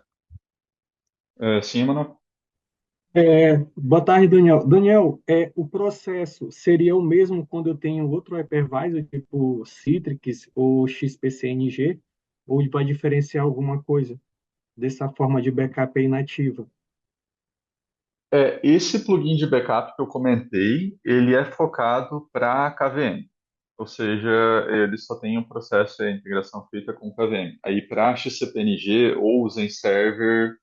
S2: Sim, mano.
S5: Boa tarde, Daniel. Daniel, o processo seria o mesmo quando eu tenho outro hypervisor, tipo Citrix ou XPCNG, ou vai diferenciar alguma coisa dessa forma de backup aí nativa?
S2: Esse plugin de backup que eu comentei, ele é focado para KVM. Ou seja, ele só tem um processo de integração feita com KVM. Aí para XCPNG ou Zen Server,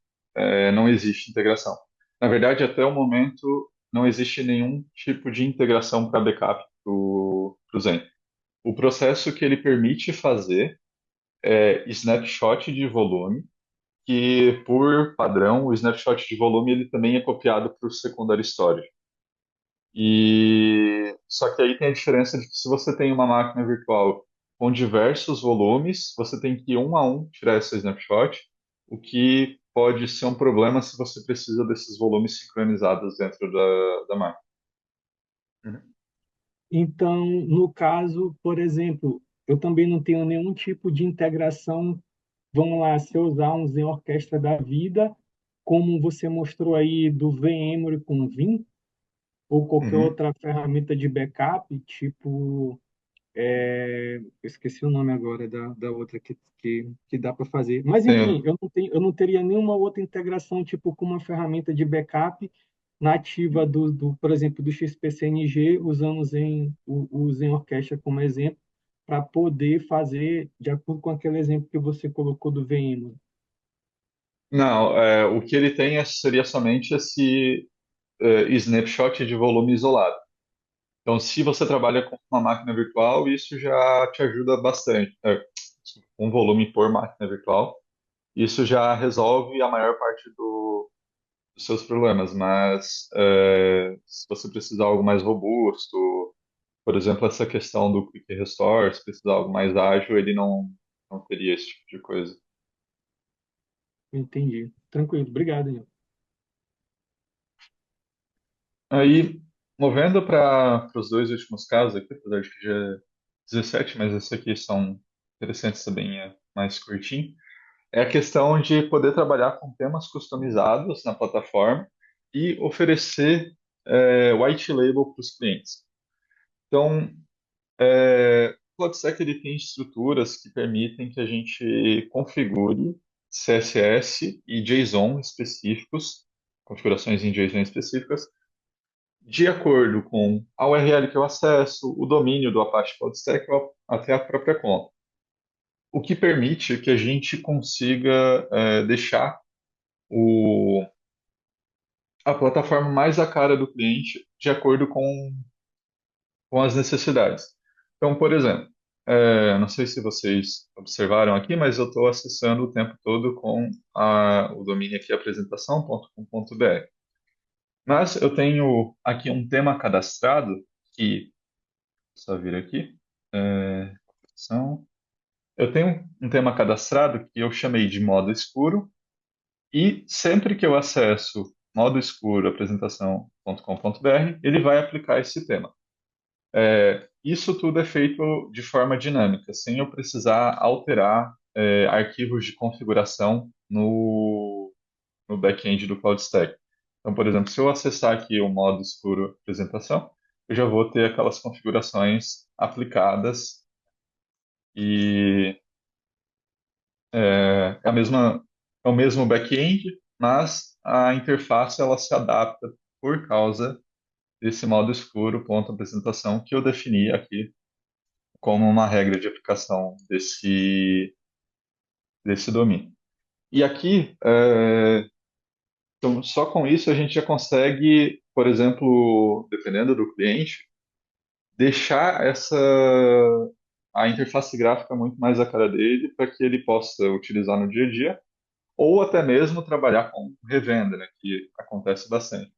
S2: não existe integração. Na verdade, até o momento, não existe nenhum tipo de integração para backup para o Zen. O processo que ele permite fazer é snapshot de volume, que por padrão, o snapshot de volume ele também é copiado para o secondary storage. E só que aí tem a diferença de que se você tem uma máquina virtual com diversos volumes, você tem que um a um tirar essa snapshot, o que pode ser um problema se você precisa desses volumes sincronizados dentro da máquina. Uhum.
S5: Então, no caso, por exemplo, eu também não tenho nenhum tipo de integração. Vamos lá, se eu usar um Zen Orquestra da vida, como você mostrou aí do VMware com o Vim, ou qualquer
S2: Uhum.
S5: outra ferramenta de backup, tipo, eu esqueci o nome agora da outra que dá para fazer. Mas, enfim,
S2: Tem-
S5: eu não teria nenhuma outra integração, tipo, com uma ferramenta de backup nativa por exemplo, do XPCNG, usando o Zen Orquestra como exemplo, para poder fazer de acordo com aquele exemplo que você colocou do VMware.
S2: Não, o que ele tem seria somente esse snapshot de volume isolado. Então, se você trabalha com uma máquina virtual, isso já te ajuda bastante. Um volume por máquina virtual, isso já resolve a maior parte dos seus problemas. Mas se você precisar de algo mais robusto, por exemplo, essa questão do Quick Restore, se precisar de algo mais ágil, ele não teria esse tipo de coisa.
S5: Entendi. Tranquilo. Obrigado, Daniel.
S2: Aí, movendo para os dois últimos casos aqui, apesar de que já é 17, mas esses aqui são interessantes também, é mais curtinho. É a questão de poder trabalhar com temas customizados na plataforma e oferecer white label para os clientes. Então, o CloudStack ele tem estruturas que permitem que a gente configure CSS e JSON específicos, configurações em JSON específicas, de acordo com a URL que eu acesso, o domínio do Apache CloudStack ou até a própria conta. O que permite que a gente consiga deixar o, a plataforma mais à cara do cliente de acordo com as necessidades. Então, por exemplo, não sei se vocês observaram aqui, mas eu estou acessando o tempo todo com o domínio aqui apresentação.com.br. Mas eu tenho aqui um tema cadastrado que, só vir aqui, apresentação. Eu tenho um tema cadastrado que eu chamei de modo escuro, e sempre que eu acesso modo escuro apresentação.com.br, ele vai aplicar esse tema. Isso tudo é feito de forma dinâmica, sem eu precisar alterar arquivos de configuração no back-end do CloudStack. Então, por exemplo, se eu acessar aqui o modo escuro apresentação, eu já vou ter aquelas configurações aplicadas e é o mesmo back-end, mas a interface ela se adapta por causa desse modo escuro ponto apresentação que eu defini aqui como uma regra de aplicação desse domínio. E aqui, então, só com isso a gente já consegue, por exemplo, dependendo do cliente, deixar a interface gráfica muito mais a cara dele para que ele possa utilizar no dia a dia, ou até mesmo trabalhar com revenda, né, que acontece bastante.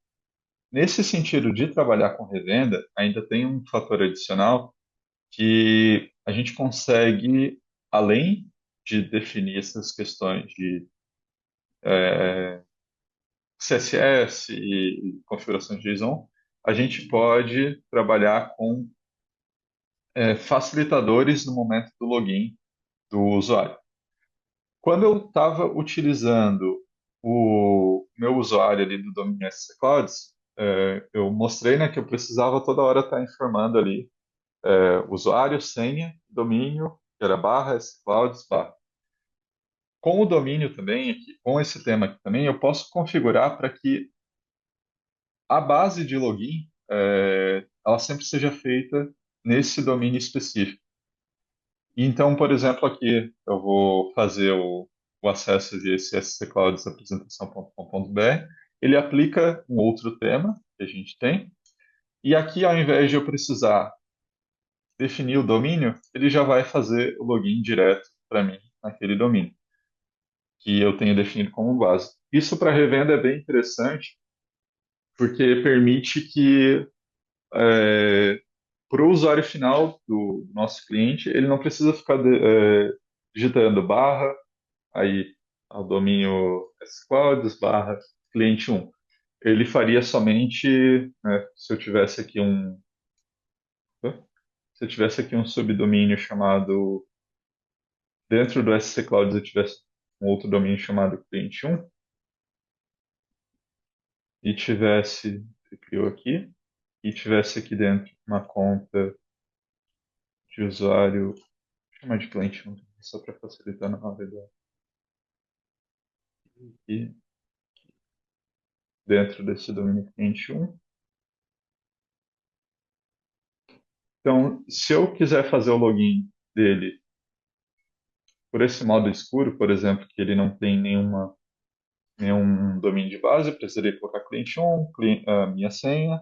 S2: Nesse sentido de trabalhar com revenda, ainda tem um fator adicional que a gente consegue, além de definir essas questões de CSS e configurações de JSON, a gente pode trabalhar com facilitadores no momento do login do usuário. Quando eu estava utilizando o meu usuário ali do domínio SC Clouds, eu mostrei, né, que eu precisava toda hora estar informando ali usuário, senha, domínio, que era barra sclouds, barra. Com o domínio também, aqui, com esse tema aqui também, eu posso configurar para que a base de login ela sempre seja feita nesse domínio específico. Então, por exemplo, aqui eu vou fazer o acesso de scclouds apresentação.com.br. Ele aplica um outro tema que a gente tem. E aqui, ao invés de eu precisar definir o domínio, ele já vai fazer o login direto para mim naquele domínio que eu tenho definido como base. Isso para revenda é bem interessante, porque permite que para o usuário final do nosso cliente, ele não precisa ficar digitando barra, aí o domínio sclouds, barra cliente 1. Ele faria somente, né, se eu tivesse aqui um subdomínio chamado, dentro do SC Clouds eu tivesse um outro domínio chamado cliente 1, e tivesse, você criou aqui, e tivesse aqui dentro uma conta de usuário, vou chamar de cliente 1, só para facilitar na hora e dentro desse domínio cliente 1. Então, se eu quiser fazer o login dele por esse modo escuro, por exemplo, que ele não tem nenhum domínio de base, eu precisaria colocar cliente 1, minha senha,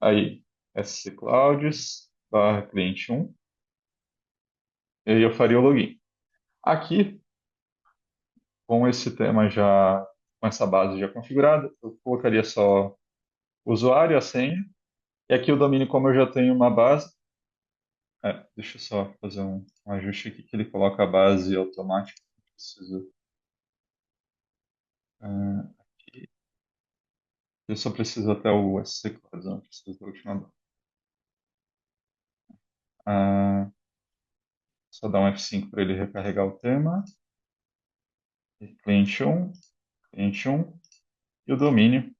S2: aí sclouds barra cliente 1, e aí eu faria o login. Aqui, com esse tema já, com essa base já configurada, eu colocaria só o usuário, a senha, e aqui o domínio, como eu já tenho uma base, deixa eu só fazer um ajuste aqui que ele coloca a base automática. Preciso, aqui. Eu só preciso até o SC Clouds, não preciso da última base. Só dar um F5 para ele recarregar o tema. E cliente 1, cliente 1 e o domínio.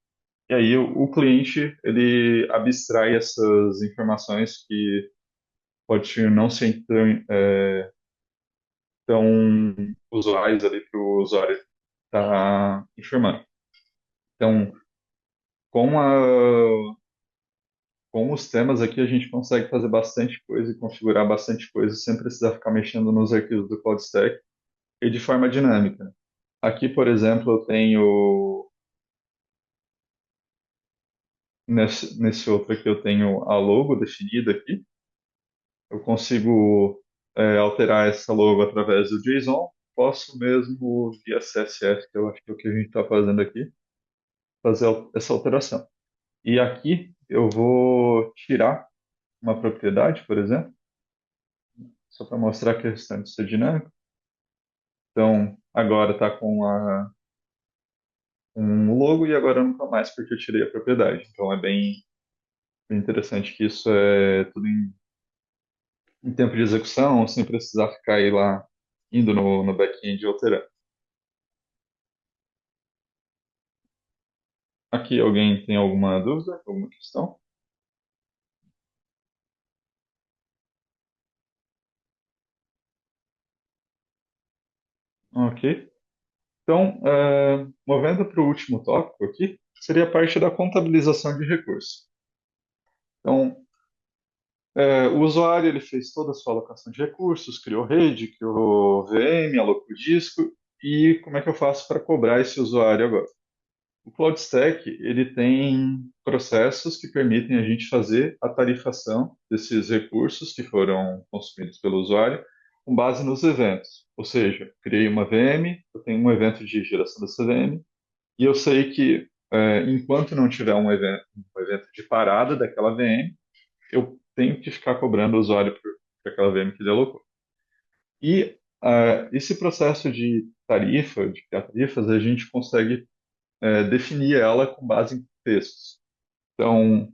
S2: E aí o cliente ele abstrai essas informações que pode não ser tão usuais ali para o usuário estar informando. Então, com, a, com os temas aqui, a gente consegue fazer bastante coisa e configurar bastante coisa sem precisar ficar mexendo nos arquivos do CloudStack e de forma dinâmica. Aqui, por exemplo, eu tenho, nesse outro aqui, eu tenho a logo definida aqui. Eu consigo alterar essa logo através do JSON. Posso mesmo, via CSS, que eu acho que é o que a gente está fazendo aqui, fazer essa alteração. E aqui eu vou tirar uma propriedade, por exemplo, só para mostrar que a restante está dinâmico. Então, agora está com o logo e agora não está mais porque eu tirei a propriedade. Então, é bem interessante que isso é tudo em tempo de execução, sem precisar ficar aí lá indo no back-end e alterando. Aqui alguém tem alguma dúvida, alguma questão? Ok. Então, movendo para o último tópico aqui, seria a parte da contabilização de recursos. Então, o usuário ele fez toda a sua alocação de recursos, criou rede, criou VM, alocou disco, e como é que eu faço para cobrar esse usuário agora? O Cloud Stack ele tem processos que permitem a gente fazer a tarifação desses recursos que foram consumidos pelo usuário com base nos eventos. Ou seja, criei uma VM, eu tenho um evento de geração dessa VM, e eu sei que enquanto não tiver um evento de parada daquela VM, eu tenho que ficar cobrando o usuário por aquela VM que ele alocou. E esse processo de tarifa, de criar tarifas, a gente consegue definir ela com base em textos. Então,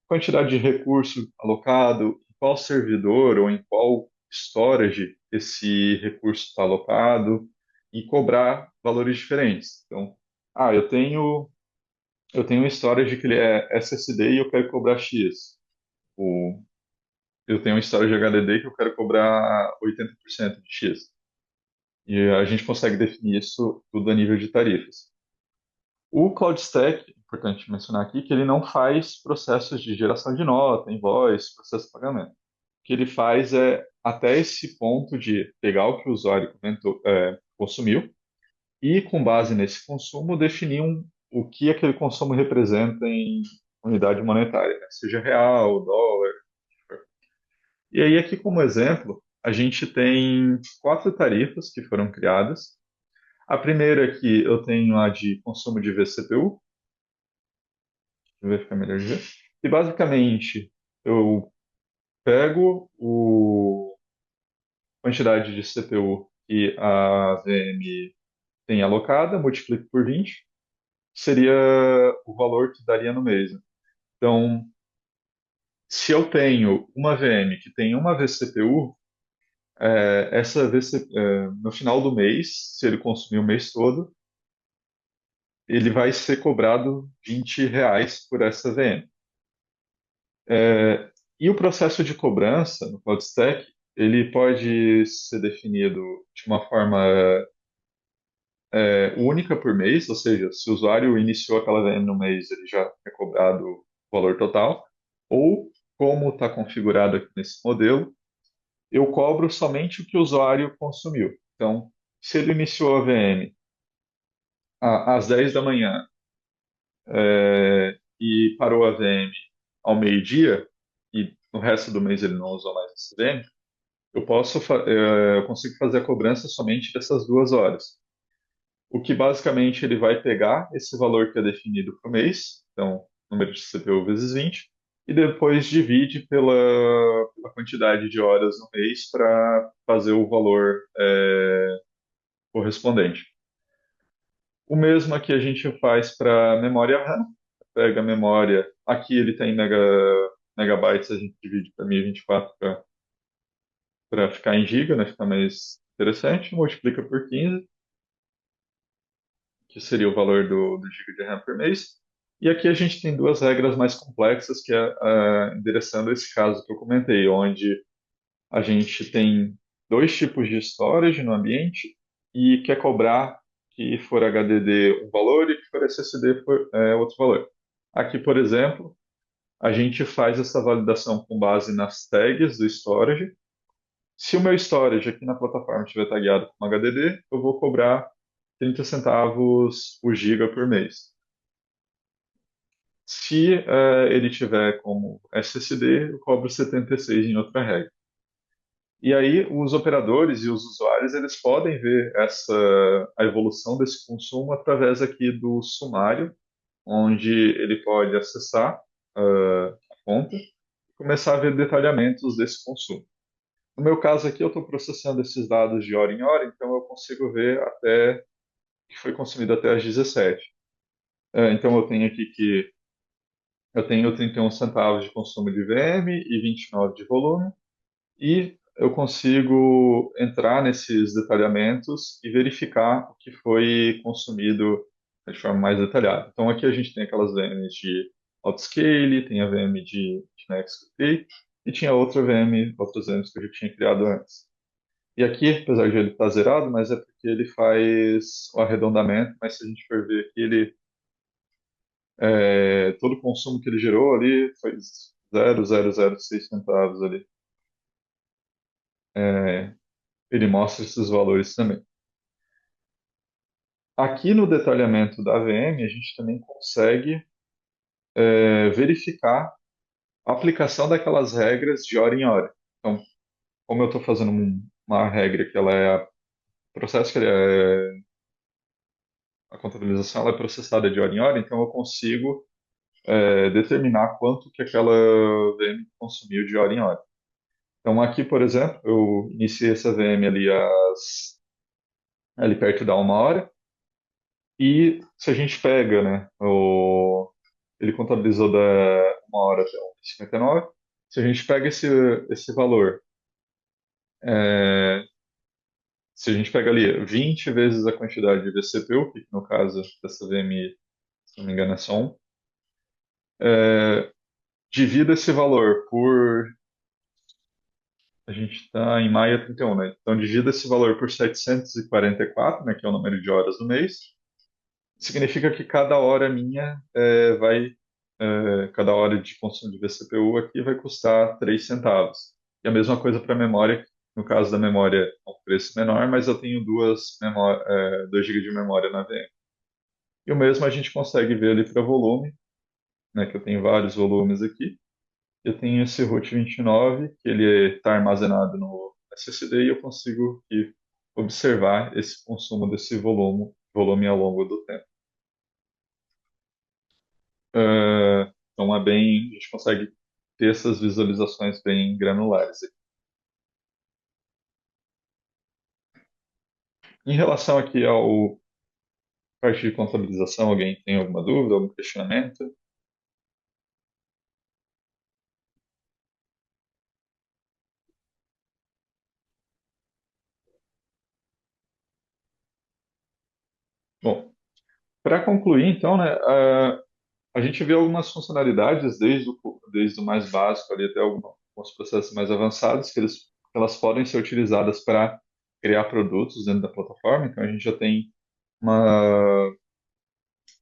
S2: quantidade de recurso alocado, em qual servidor ou em qual storage esse recurso está alocado e cobrar valores diferentes. Então, eu tenho um storage que ele é SSD e eu quero cobrar X. O, eu tenho um storage HDD que eu quero cobrar 80% de X. E a gente consegue definir isso tudo a nível de tarifas. O Cloud Stack, importante mencionar aqui, que ele não faz processos de geração de nota, invoice, processo de pagamento. O que ele faz é, até esse ponto de pegar o que o usuário consumiu e, com base nesse consumo, definir o que aquele consumo representa em unidade monetária, né? Seja real, dólar. E aí, aqui como exemplo, a gente tem 4 tarifas que foram criadas. A primeira aqui eu tenho a de consumo de vCPU, vai ficar melhor de ver. E basicamente, eu pego a quantidade de CPU que a VM tem alocada, multiplico por 20, seria o valor que daria no mês. Então, se eu tenho uma VM que tem uma vCPU, essa no final do mês, se ele consumir o mês todo, ele vai ser cobrado R$ 20 por essa VM. E o processo de cobrança no CloudStack, ele pode ser definido de uma forma única por mês, ou seja, se o usuário iniciou aquela VM no mês, ele já é cobrado o valor total, ou como está configurado aqui nesse modelo, eu cobro somente o que o usuário consumiu. Então, se ele iniciou a VM às 10 da manhã e parou a VM ao meio-dia, e no resto do mês ele não usou mais essa VM, eu consigo fazer a cobrança somente dessas 2 horas. O que basicamente ele vai pegar esse valor que é definido para o mês, então número de CPU vezes 20, e depois divide pela quantidade de horas no mês para fazer o valor correspondente. O mesmo aqui a gente faz para memória RAM. Pega a memória, aqui ele tem megabytes, a gente divide para 1024 para ficar em giga, né, ficar mais interessante, multiplica por 15, que seria o valor do giga de RAM por mês. E aqui a gente tem 2 regras mais complexas, que é endereçando esse caso que eu comentei, onde a gente tem 2 tipos de storage no ambiente e quer cobrar que for HDD um valor e que for SSD for outro valor. Aqui, por exemplo, a gente faz essa validação com base nas tags do storage. Se o meu storage aqui na plataforma estiver tagueado como HDD, eu vou cobrar 30 centavos o giga por mês. Se ele tiver como SSD, eu cobro 76 em outra regra. E aí os operadores e os usuários eles podem ver a evolução desse consumo através aqui do sumário, onde ele pode acessar a conta e começar a ver detalhamentos desse consumo. No meu caso aqui, eu estou processando esses dados de hora em hora, então eu consigo ver até que foi consumido até às 17. Então eu tenho aqui que eu tenho 31 centavos de consumo de VM e 29 de volume, e eu consigo entrar nesses detalhamentos e verificar o que foi consumido de forma mais detalhada. Então aqui a gente tem aquelas VMs de Autoscale, tem a VM de Nextcloud e tinha outra VM, outras VMs que eu já tinha criado antes. E aqui, apesar de ele estar zerado, mas é porque ele faz o arredondamento, mas se a gente for ver aqui, todo o consumo que ele gerou ali foi 0,006 centavos ali. Ele mostra esses valores também. Aqui no detalhamento da VM, a gente também consegue verificar a aplicação daquelas regras de hora em hora. Então, como eu estou fazendo uma regra que ela é processo que ele a contabilização ela é processada de hora em hora, então eu consigo determinar quanto que aquela VM consumiu de hora em hora. Então aqui, por exemplo, eu iniciei essa VM ali perto da 1 hora, e se a gente pega, né, ele contabilizou da 1 hora até 1h59, se a gente pega esse valor, é, se a gente pega ali 20 vezes a quantidade de vCPU, que no caso dessa VMI, se não me engano é só um, divida esse valor por. A gente está em maio 31, né? Então divida esse valor por 744, né, que é o número de horas do mês. Significa que cada hora minha cada hora de consumo de vCPU aqui vai custar 3 centavos. E a mesma coisa para a memória, no caso da memória é um preço menor, mas eu tenho 2 GB de memória na VM. E o mesmo a gente consegue ver ali para volume, né, que eu tenho vários volumes aqui. Eu tenho esse root 29, que ele está armazenado no SSD, e eu consigo aqui observar esse consumo desse volume ao longo do tempo. Então a gente consegue ter essas visualizações bem granulares aqui. Em relação aqui ao parte de contabilização, alguém tem alguma dúvida, algum questionamento? Bom, para concluir, então, né, a gente vê algumas funcionalidades desde o mais básico ali até alguns processos mais avançados que elas podem ser utilizadas para criar produtos dentro da plataforma. Então a gente já tem uma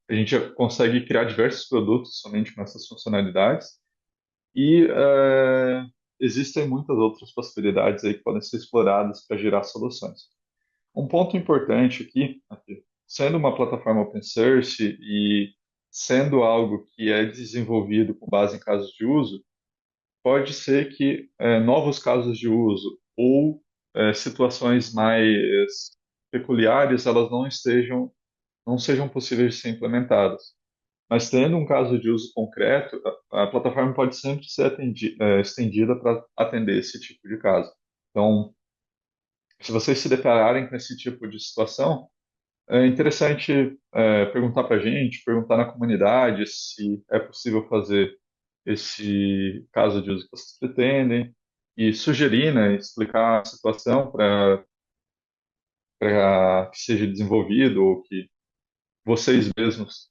S2: a gente já consegue criar diversos produtos somente com essas funcionalidades, e existem muitas outras possibilidades aí que podem ser exploradas para gerar soluções. Um ponto importante aqui, sendo uma plataforma open source e sendo algo que é desenvolvido com base em casos de uso, pode ser que novos casos de uso ou situações mais peculiares elas não sejam possíveis de ser implementadas. Mas tendo um caso de uso concreto, a plataforma pode sempre ser estendida para atender esse tipo de caso. Então, se vocês se depararem com esse tipo de situação, é interessante perguntar para a gente, perguntar na comunidade se é possível fazer esse caso de uso que vocês pretendem, e sugerir, né, explicar a situação para que seja desenvolvido, ou que vocês mesmos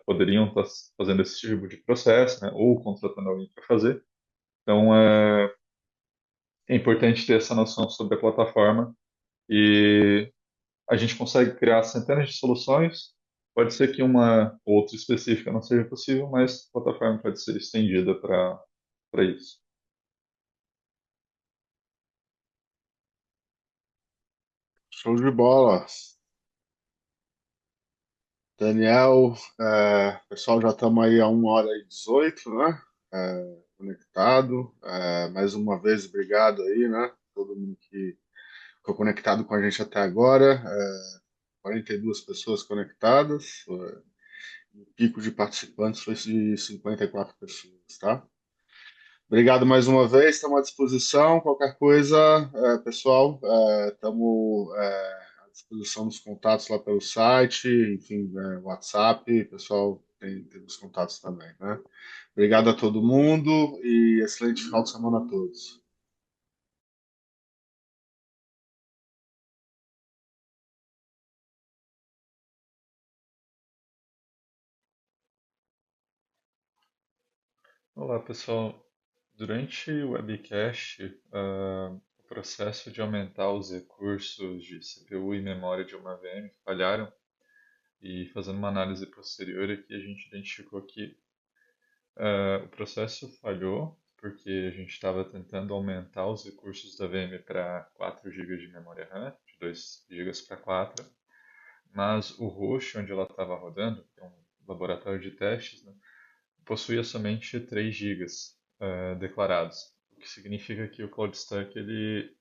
S2: poderiam estar fazendo esse tipo de processo, né, ou contratando alguém para fazer. Então, é importante ter essa noção sobre a plataforma, e a gente consegue criar centenas de soluções. Pode ser que uma ou outra específica não seja possível, mas a plataforma pode ser estendida para isso.
S1: Show de bola. Daniel, pessoal, já estamos aí a 1h18, né? Conectado. Mais uma vez, obrigado aí, né? Todo mundo que ficou conectado com a gente até agora. 42 pessoas conectadas. O pico de participantes foi de 54 pessoas, tá? Obrigado mais uma vez, estamos à disposição. Qualquer coisa, pessoal, estamos à disposição dos contatos lá pelo site, enfim, WhatsApp, pessoal tem os contatos também, né? Obrigado a todo mundo e excelente final de semana a todos.
S2: Olá, pessoal. Durante o webcast, o processo de aumentar os recursos de CPU e memória de uma VM falharam e fazendo uma análise posterior aqui, a gente identificou que o processo falhou porque a gente estava tentando aumentar os recursos da VM para 4 GB de memória RAM, de 2 GB para 4, mas o host onde ela estava rodando, que é um laboratório de testes, né, possuía somente 3 gigas declarados, o que significa que o CloudStack ele,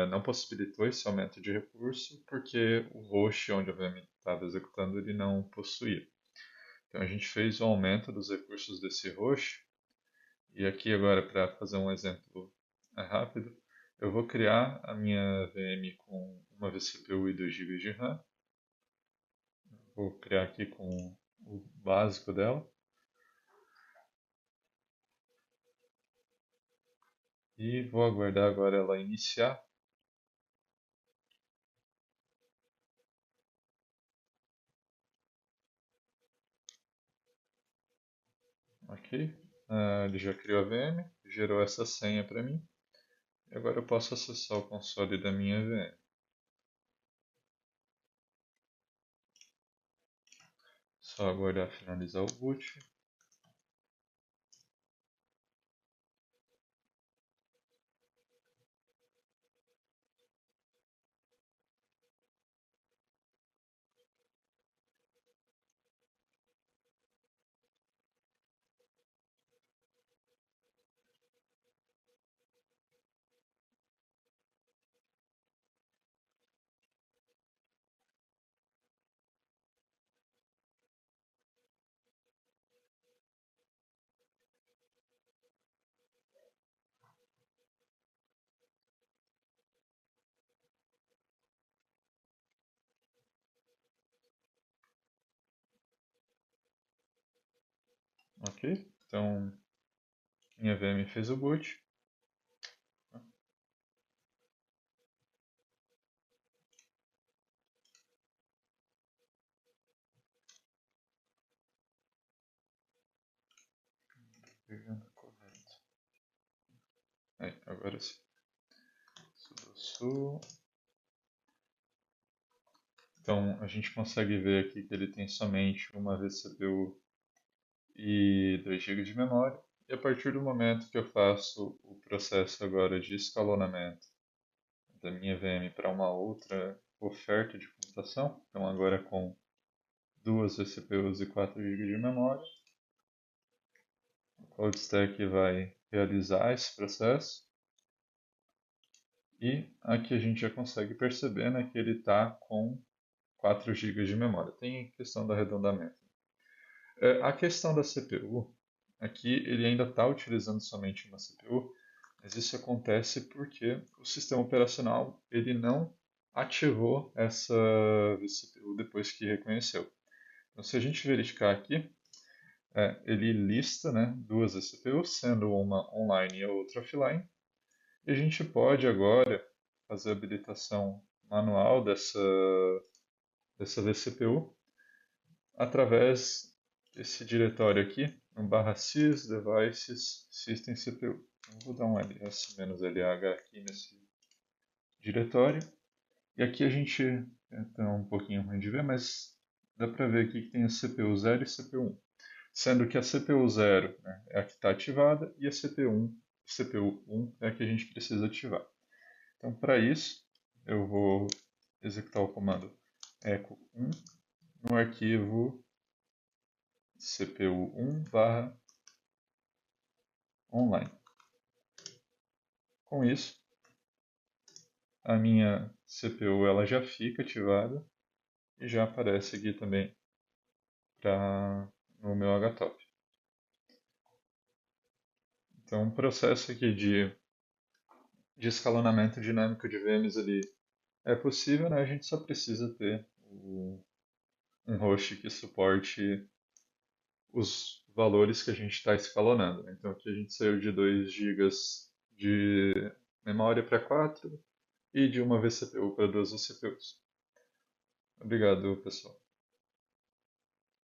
S2: não possibilitou esse aumento de recurso porque o host onde a VM estava executando ele não possuía. Então a gente fez o aumento dos recursos desse host e aqui agora para fazer um exemplo rápido, eu vou criar a minha VM com uma vCPU e 2 GB de RAM. Vou criar aqui com o básico dela. E vou aguardar agora ela iniciar. Ok. Ele já criou a VM, gerou essa senha para mim. E agora eu posso acessar o console da minha VM. Só aguardar finalizar o boot. Ok. Então, minha VM fez o boot. Pegando correto. Aí, agora sim. Sudosu. Então, a gente consegue ver aqui que ele tem somente uma vCPU e 2 GB de memória. E a partir do momento que eu faço o processo agora de escalonamento da minha VM para uma outra oferta de computação, então agora com duas vCPUs e 4 GB de memória, o CloudStack vai realizar esse processo. E aqui a gente já consegue perceber, né, que ele está com 4 GB de memória. Tem questão do arredondamento. A questão da CPU, aqui ele ainda está utilizando somente uma CPU, mas isso acontece porque o sistema operacional ele não ativou essa vCPU depois que reconheceu. Então, se a gente verificar aqui, ele lista, né, duas vCPUs, sendo uma online e a outra offline, e a gente pode agora fazer a habilitação manual dessa vCPU através desse diretório aqui, no /sys devices system CPU. Eu vou dar um ls-lh aqui nesse diretório. E aqui a gente está um pouquinho ruim de ver, mas dá para ver aqui que tem a CPU 0 e CPU 1. Sendo que a CPU 0, né, é a que está ativada e a CPU 1 é a que a gente precisa ativar. Então, para isso, eu vou executar o comando echo 1 no arquivo CPU1/online. Com isso, a minha CPU ela já fica ativada e já aparece aqui também no meu HTOP. Então, um processo aqui de escalonamento dinâmico de VMs ali é possível, né? A gente só precisa ter um host que suporte os valores que a gente está escalonando, né? Então aqui a gente saiu de 2 gigas de memória para 4 e de uma vCPU para duas vCPUs. Obrigado, pessoal.